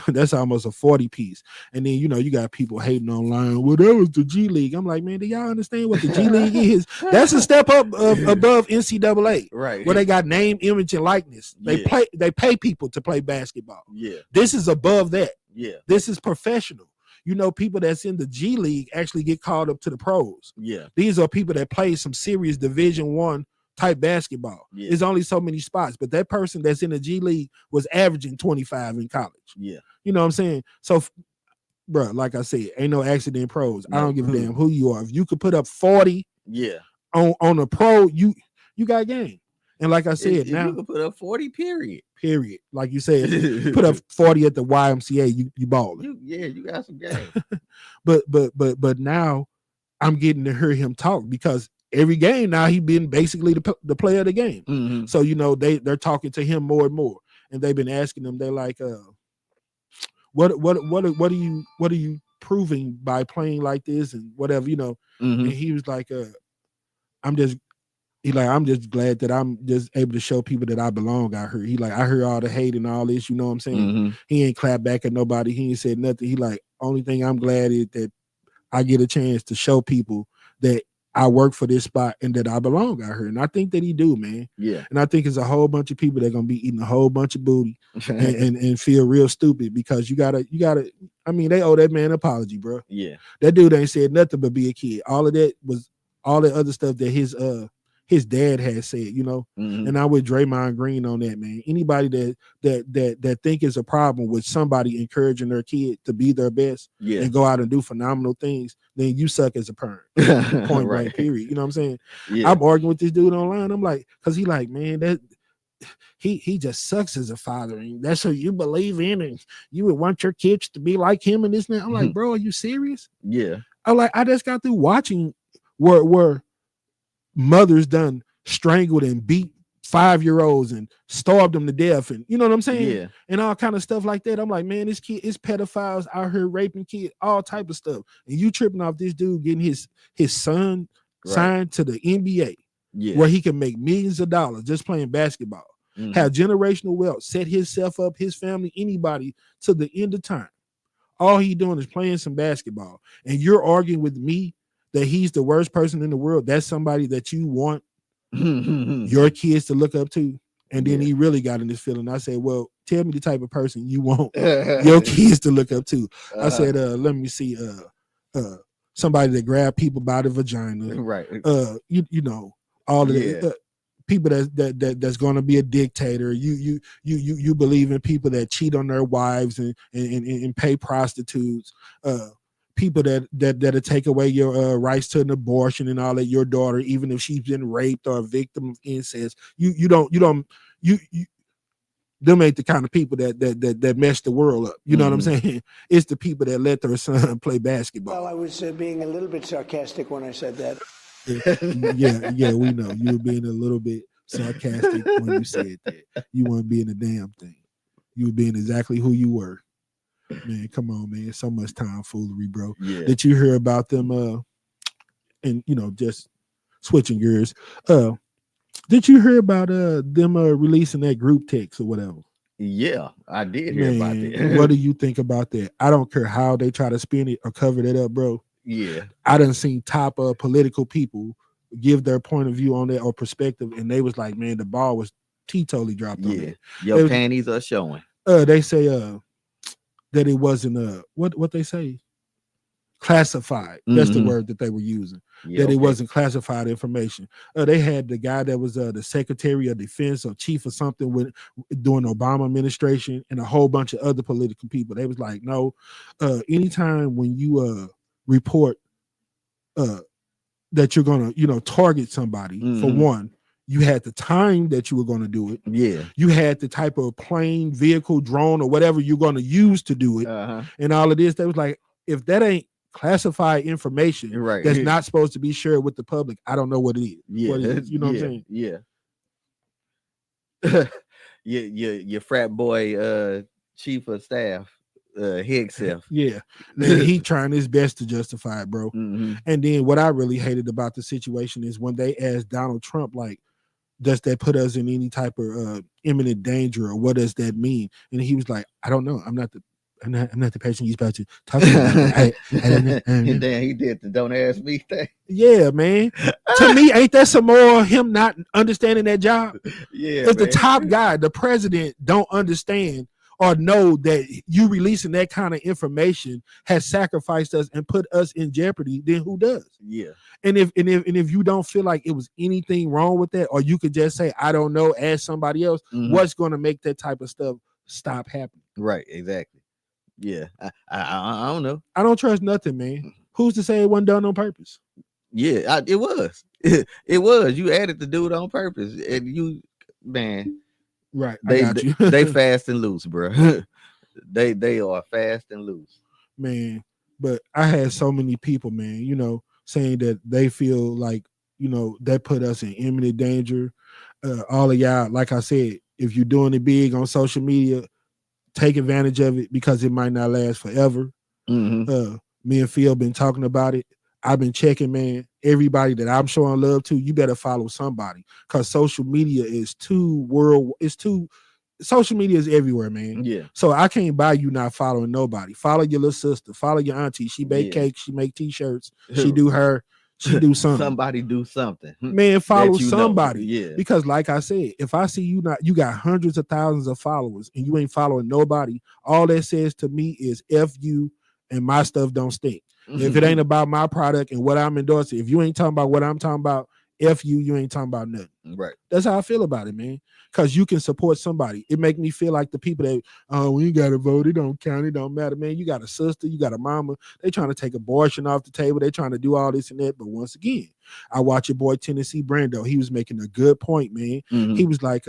That's almost a 40 piece. And then, you know, you got people hating online. Well, that was the G League. I'm like, man, do y'all understand what the G League is? That's a step up above NCAA. Right. Where they got name, image, and likeness. They pay people to play basketball. Yeah. This is above that. Yeah. This is professional. You know, people that's in the G League actually get called up to the pros. Yeah. These are people that play some serious Division I type basketball. There's only so many spots, but that person that's in the G League was averaging 25 in college. Yeah. You know what I'm saying? So, bro, like I said, ain't no accident pros. No. I don't give a damn who you are. If you could put up 40 on a pro, you got game. And like I said, now you can put up 40, period. Like you said, put up 40 at the YMCA, you balling. You got some game. but now I'm getting to hear him talk because every game now he been basically the player of the game. So you know they're talking to him more and more, and they've been asking him. They're like, what are you proving by playing like this and whatever, you know? And he was like, I'm just glad that I'm just able to show people that I belong out here. He like, I heard all the hate and all this, you know what I'm saying? He ain't clapped back at nobody. He ain't said nothing. He like, only thing I'm glad is that I get a chance to show people that I work for this spot and that I belong out here. And I think that he do, man. Yeah. And I think it's a whole bunch of people that are gonna be eating a whole bunch of booty and feel real stupid because you gotta. I mean, they owe that man an apology, bro. Yeah. That dude ain't said nothing but be a kid. All of that was all the other stuff that his dad had said, you know. Mm-hmm. And I'm with Draymond Green on that, man. Anybody that think it's a problem with somebody encouraging their kid to be their best and go out and do phenomenal things, then you suck as a parent. Point Right. blank, period. You know what I'm saying? Yeah. I'm arguing with this dude online. I'm like, because he like, man, that he just sucks as a father, and that's what you believe in, and you would want your kids to be like him and this and that. I'm like, bro, are you serious? Yeah. I just got through watching where mothers done strangled and beat 5-year-olds and starved them to death, and you know what I'm saying? Yeah. And all kind of stuff like that. I'm like, man, this kid is pedophiles out here raping kids, all type of stuff. And you tripping off this dude getting his son signed to the NBA, where he can make millions of dollars just playing basketball, have generational wealth, set himself up, his family, anybody to the end of time. All he doing is playing some basketball. And you're arguing with me that he's the worst person in the world. That's somebody that you want your kids to look up to. And then he really got in this feeling. I said, well, tell me the type of person you want your kids to look up to. I said, let me see, somebody that grab people by the vagina. Right. You know, all of the people that's going to be a dictator. You believe in people that cheat on their wives and pay prostitutes. People that'll take away your rights to an abortion and all that. Your daughter, even if she's been raped or a victim of incest, you them ain't the kind of people that mess the world up. You know what I'm saying? It's the people that let their son play basketball. Well, I was being a little bit sarcastic when I said that. Yeah, we know you were being a little bit sarcastic when you said that. You weren't being a damn thing. You were being exactly who you were. Man, come on, man. So much tomfoolery, bro. Yeah. Did you hear about them? And you know, just switching gears. Did you hear about them releasing that group text or whatever? Yeah, I did hear about that. What do you think about that? I don't care how they try to spin it or cover that up, bro. Yeah. I done seen top political people give their point of view on that or perspective, and they was like, man, the ball was totally dropped on it. Your panties are showing. They say that it wasn't what they say, classified. That's the word that they were using. Yeah, that it wasn't classified information. They had the guy that was the Secretary of Defense or chief or something during the Obama administration, and a whole bunch of other political people. They was like, no, anytime when you report that you're gonna target somebody, for one, you had the time that you were going to do it. Yeah. You had the type of plane, vehicle, drone, or whatever you're going to use to do it. And all of this, they was like, if that ain't classified information that's not supposed to be shared with the public, I don't know what it is. Yeah. What it is. You know what I'm saying? Yeah. your frat boy chief of staff, Hegseth. Yeah. Man, he trying his best to justify it, bro. And then what I really hated about the situation is when they asked Donald Trump, like, does that put us in any type of imminent danger, or what does that mean? And he was like, I don't know. I'm not the person you're supposed to talk about. And then he did the don't ask me thing. Yeah, man. To me, ain't that some more him not understanding that job? Yeah. If the top guy, the president, don't understand or know that you releasing that kind of information has sacrificed us and put us in jeopardy, then who does? Yeah. And if you don't feel like it was anything wrong with that, or you could just say, I don't know, ask somebody else, what's going to make that type of stuff stop happening? Right, exactly. Yeah. I don't know. I don't trust nothing, man. Who's to say it wasn't done on purpose? Yeah, it was. It was. You added the dude on purpose. And you, man. Right. They fast and loose, bro. They are fast and loose. Man, but I had so many people, man, saying that they feel like, that put us in imminent danger. All of y'all, like I said, if you're doing it big on social media, take advantage of it because it might not last forever. Me and Phil been talking about it. I've been checking, man. Everybody that I'm showing love to, you better follow somebody, because social media is social media is everywhere, man. Yeah. So I can't buy you not following nobody. Follow your little sister. Follow your auntie. She bake cakes. She make t-shirts. She do her. she do something. Somebody do something. Man, follow that you know. somebody. Yeah. Because like I said, if I see you got hundreds of thousands of followers and you ain't following nobody, all that says to me is F you and my stuff don't stink. If it ain't about my product and what I'm endorsing, if you ain't talking about what I'm talking about, F you ain't talking about nothing. Right. That's how I feel about it, man. Because you can support somebody. It make me feel like the people that, we ain't got to vote. It don't count. It don't matter, man. You got a sister. You got a mama. They trying to take abortion off the table. They trying to do all this and that. But once again, I watch your boy Tennessee Brando. He was making a good point, man. Mm-hmm. He was like,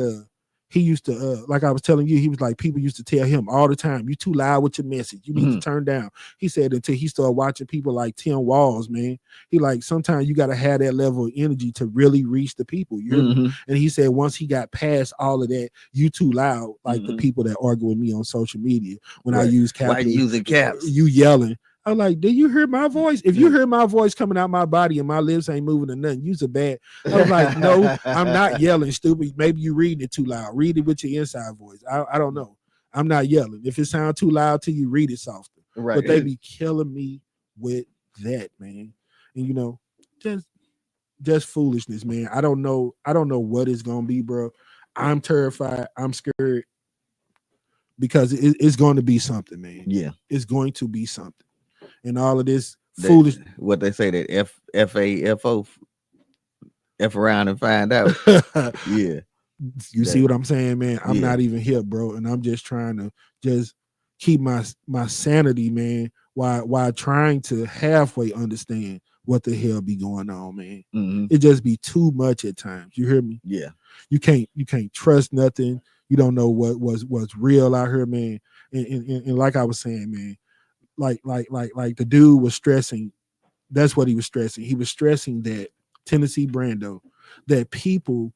he used to, like I was telling you, he was like, people used to tell him all the time, you too loud with your message. You need to turn down. He said until he started watching people like Tim Walls, man. He like, sometimes you got to have that level of energy to really reach the people. You hear me? And he said once he got past all of that, you too loud, like the people that argue with me on social media. When I use caps, why you using caps? You yelling. I'm like, do you hear my voice? If you hear my voice coming out my body and my lips ain't moving or nothing, you's a bad. I was like, no, I'm not yelling, stupid. Maybe you reading it too loud. Read it with your inside voice. I don't know. I'm not yelling. If it sounds too loud to you, read it softer. Right. But they be killing me with that, man. And you know, just foolishness, man. I don't know what it's gonna be, bro. I'm terrified. I'm scared because it's going to be something, man. Yeah, it's going to be something. And all of this foolish, what they say that F-A-F-O, F around and find out. Yeah. You see what I'm saying, man? I'm not even here, bro. And I'm just trying to just keep my sanity, man, while trying to halfway understand what the hell be going on, man. It just be too much at times. You hear me? Yeah. You can't trust nothing. You don't know what's real out here, man. And like I was saying, man, like the dude was stressing. That's what he was stressing. He was stressing that Tennessee Brando, that people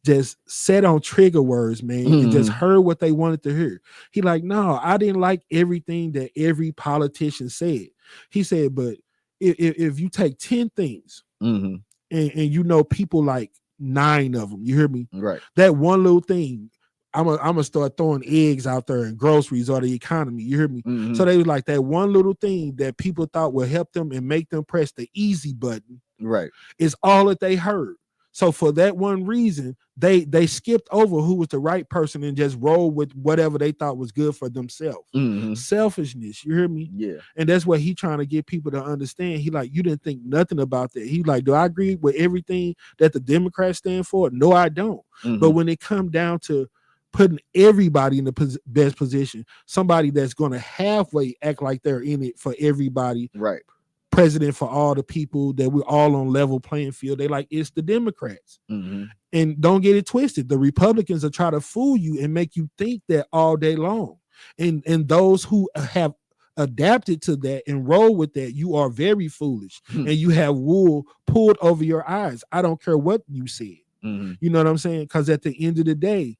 just sat on trigger words, man, and just heard what they wanted to hear. He like, no, I didn't like everything that every politician said. He said, but if you take 10 things and you know people like 9 of them, you hear me? Right. That one little thing, I'm gonna start throwing eggs out there in groceries or the economy. You hear me? So they was like that one little thing that people thought would help them and make them press the easy button. Right. Is all that they heard. So for that one reason, they skipped over who was the right person and just rolled with whatever they thought was good for themselves. Selfishness, you hear me? Yeah. And that's what he trying to get people to understand. He like, you didn't think nothing about that. He like, do I agree with everything that the Democrats stand for? No, I don't. But when it come down to putting everybody in the best position, somebody that's going to halfway act like they're in it for everybody. Right. President for all the people, that we're all on level playing field. They like, it's the Democrats. And don't get it twisted. The Republicans will try to fool you and make you think that all day long. And those who have adapted to that and roll with that, you are very foolish and you have wool pulled over your eyes. I don't care what you said. You know what I'm saying? Because at the end of the day,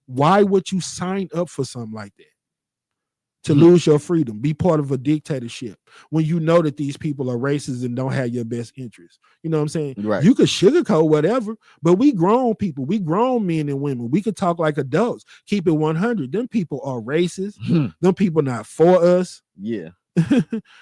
why would you sign up for something like that? To lose your freedom, be part of a dictatorship when you know that these people are racist and don't have your best interest. You know what I'm saying? Right. You could sugarcoat whatever, but we grown people, we grown men and women. We could talk like adults, keep it 100. Them people are racist. Them people not for us. Yeah.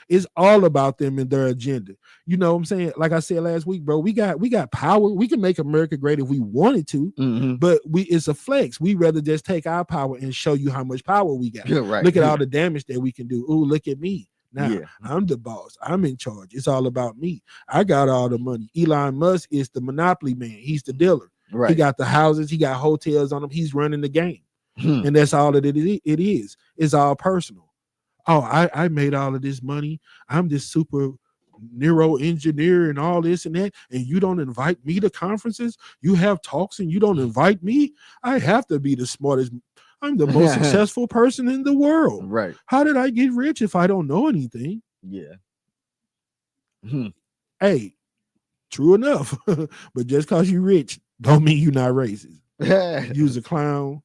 It's all about them and their agenda. You know what I'm saying? Like I said last week, bro, we got power. We can make America great if we wanted to, but it's a flex. We rather just take our power and show you how much power we got. Right. Look at all the damage that we can do. Ooh, look at me. Now I'm the boss. I'm in charge. It's all about me. I got all the money. Elon Musk is the monopoly man. He's the dealer. Right. He got the houses. He got hotels on them. He's running the game. And that's all that it is. It's all personal. Oh, I made all of this money. I'm this super neuro engineer and all this and that. And you don't invite me to conferences. You have talks and you don't invite me. I have to be the smartest. I'm the most successful person in the world. Right. How did I get rich if I don't know anything? Yeah. Hey, true enough. But just because you're rich don't mean you're not racist. You's a clown.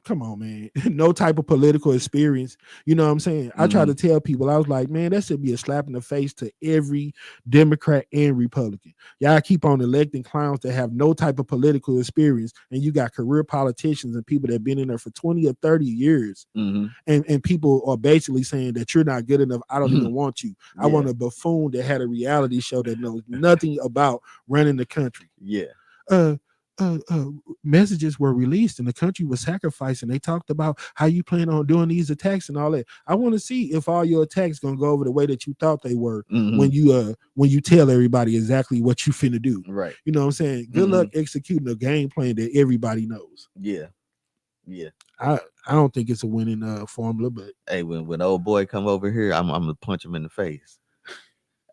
come on, man. No type of political experience. You know what I'm saying? I try to tell people, I was like, man, that should be a slap in the face to every Democrat and Republican. Y'all keep on electing clowns that have no type of political experience, and you got career politicians and people that have been in there for 20 or 30 years, and people are basically saying that you're not good enough. I don't even want you. I want a buffoon that had a reality show that knows nothing about running the country. Messages were released and the country was sacrificed, and they talked about how you plan on doing these attacks and all that. I want to see if all your attacks gonna go over the way that you thought they were when you tell everybody exactly what you finna do. Right. You know what I'm saying? Good luck executing a game plan that everybody knows. I don't think it's a winning formula, but hey, when old boy come over here, I'm gonna punch him in the face.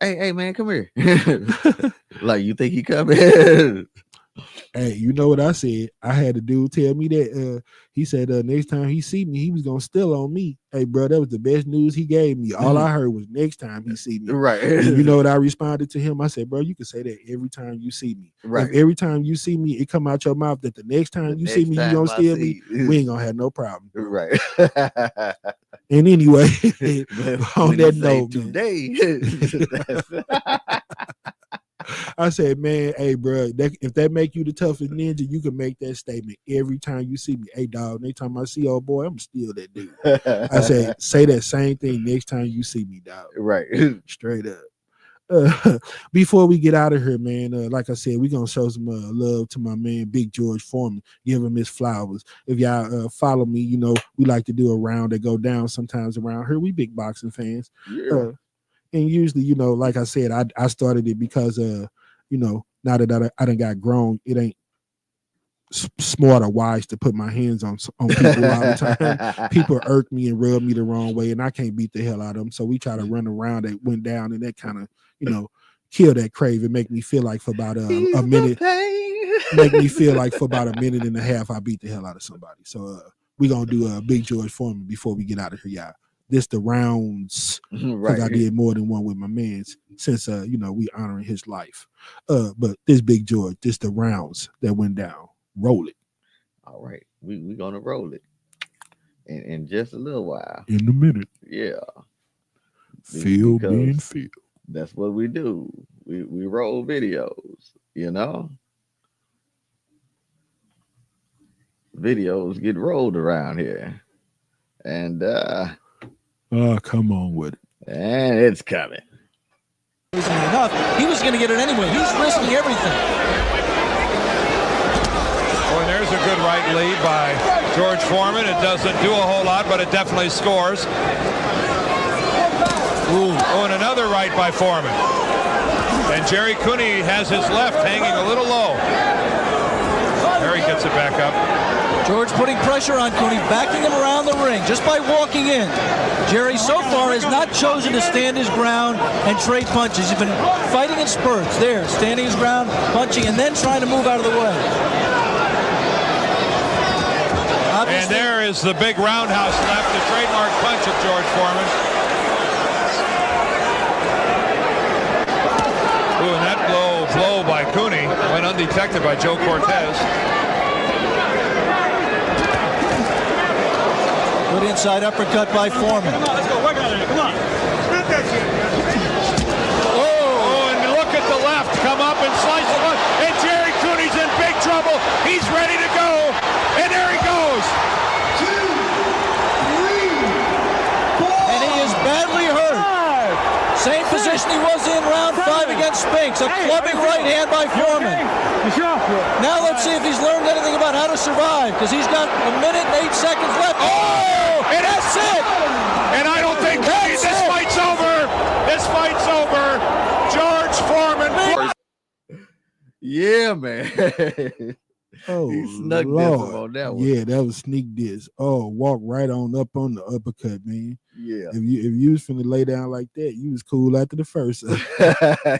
Hey man, come here. Like, you think he coming? hey, you know what I said? I had a dude tell me that he said next time he see me, he was gonna steal on me. Hey, bro, that was the best news he gave me. All I heard was next time he see me. Right. And you know what I responded to him? I said, bro, you can say that every time you see me. Right. If every time you see me, it come out your mouth that the next time you see me, you gonna steal me, we ain't gonna have no problem. Right. And anyway, on that note, today. I said, man, hey, bro, if that make you the toughest ninja, you can make that statement every time you see me. Hey, dog, next time I see old boy, I'm still that dude. I say that same thing next time you see me, dog. Right. Straight up. Before we get out of here, man, like I said, we're going to show some love to my man, Big George Foreman. Give him his flowers. If y'all follow me, you know, we like to do a round that go down sometimes around here. We big boxing fans. Yeah. And usually, you know, like I said, I started it because, you know, now that I done got grown, it ain't smart or wise to put my hands on people all the time. People irk me and rub me the wrong way, and I can't beat the hell out of them. So we try to run around that went down, and that kind of, you know, kill that crave and make me feel like for about a minute. Make me feel like for about a minute and a half, I beat the hell out of somebody. So we're going to do a Big George Foreman before we get out of here, y'all. This the rounds, because I did more than one with my mans since you know, we honoring his life. But this Big George, this the rounds that went down. Roll it. All right, we gonna roll it in just a little while. In a minute. Yeah. Feel being feel. That's what we do. We roll videos, you know. Videos get rolled around here. And come on with it. And it's coming. Enough. He was going to get it anyway. He's risking everything. Boy, there's a good right lead by George Foreman. It doesn't do a whole lot, but it definitely scores. Oh, and another right by Foreman. And Jerry Cooney has his left hanging a little low. There he gets it back up. George putting pressure on Cooney, backing him around the ring just by walking in. Jerry so far has not chosen to stand his ground and trade punches. He's been fighting in spurts. There, standing his ground, punching, and then trying to move out of the way. And there is the big roundhouse left, the trademark punch of George Foreman. Ooh, and that blow by Cooney went undetected by Joe Cortez. Good inside uppercut by Foreman. Come on, let's go. Work on it. Come on. Snap that shit. Oh, and look at the left. Come up and slice it. And Jerry Cooney's in big trouble. He's ready to go. And there he goes. 2, 3, 4. And he is badly hurt. Same position he was in round 5 against Spinks. A clubbing right hand by Foreman. Now let's see if he's learned anything about how to survive, because he's got 1 minute and 8 seconds left. Oh, and that's it. And I don't think this fight's over. This fight's over. George Foreman. Yeah, man. Oh, he snuck Lord. this on that one. Yeah, that was sneak diss. Oh, walk right on up on the uppercut, man. Yeah. If you was finna lay down like that, you was cool after the first.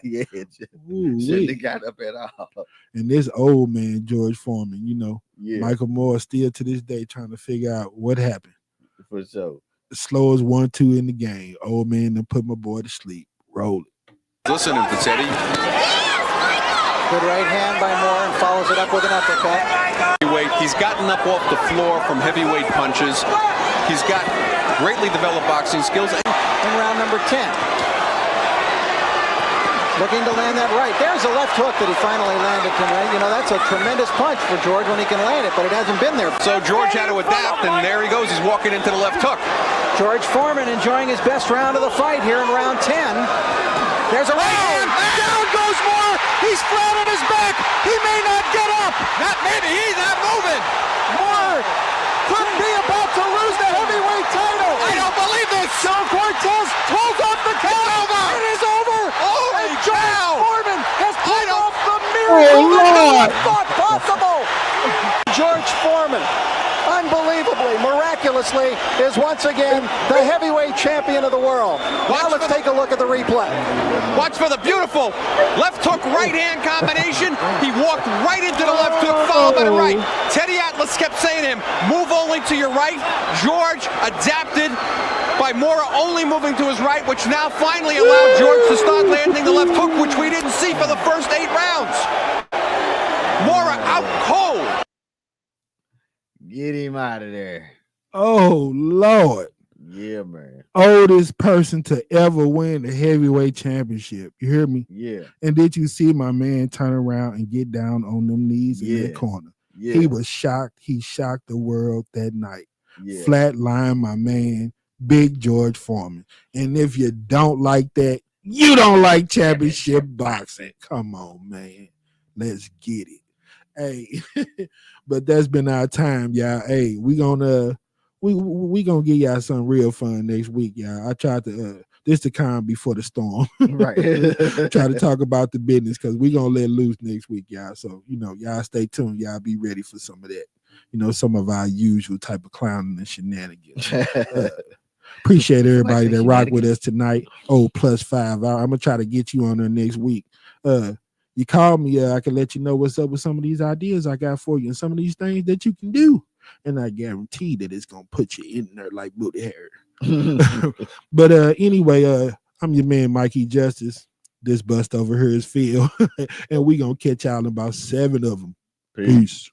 Yeah, shouldn't have got up at all. And this old man, George Foreman, you know, Michael Moore still to this day trying to figure out what happened. For sure. The slowest 1-2 in the game. Old man done put my boy to sleep. Roll it. Listen, Pacetti. Good right hand by Moore and follows it up with an uppercut. heavyweight. He's gotten up off the floor from heavyweight punches. He's got greatly developed boxing skills. In round number 10. Looking to land that right. There's a left hook that he finally landed tonight. You know, that's a tremendous punch for George when he can land it, but it hasn't been there. So George had to adapt, and there he goes. He's walking into the left hook. George Foreman enjoying his best round of the fight here in round 10. There's a right hand. Down goes Moore. He's flat on his back. He may not get up. Not maybe. He's not moving. Moore could be about to lose the heavyweight title. I don't believe this. Joe Cortez pulls off the count. It is over. Holy cow. Foreman has pulled off the miracle that thought possible. George Foreman, unbelievably, miraculously, is once again the heavyweight champion of the world. Now let's take a look at the replay. Watch for the beautiful left hook right hand combination. He walked right into the left hook, followed by the right. Teddy Atlas kept saying to him, move only to your right. George adapted by Mora only moving to his right, which now finally allowed George to start landing the left hook, which we didn't see for the first 8 rounds. Mora out cold. Get him out of there. Oh, Lord. Yeah, man. Oldest person to ever win the heavyweight championship. You hear me? Yeah. And did you see my man turn around and get down on them knees in that corner? Yeah. He was shocked. He shocked the world that night. Yeah. Flatline my man, Big George Foreman. And if you don't like that, you don't like championship boxing. Come on, man. Let's get it. Hey, but that's been our time, y'all. Hey, we gonna give y'all something real fun next week, y'all. I tried to this the calm before the storm. Right. Try to talk about the business because we're gonna let loose next week, y'all. So, y'all stay tuned. Y'all be ready for some of that. Some of our usual type of clowning and shenanigans. Appreciate everybody that rocked with us tonight. +5. I'm gonna try to get you on there next week. You call me, I can let you know what's up with some of these ideas I got for you and some of these things that you can do. And I guarantee that it's gonna put you in there like booty hair. But anyway, I'm your man Mikey Justice. This bust over here is Phil. And we gonna catch y'all in about 7 of them. Peace.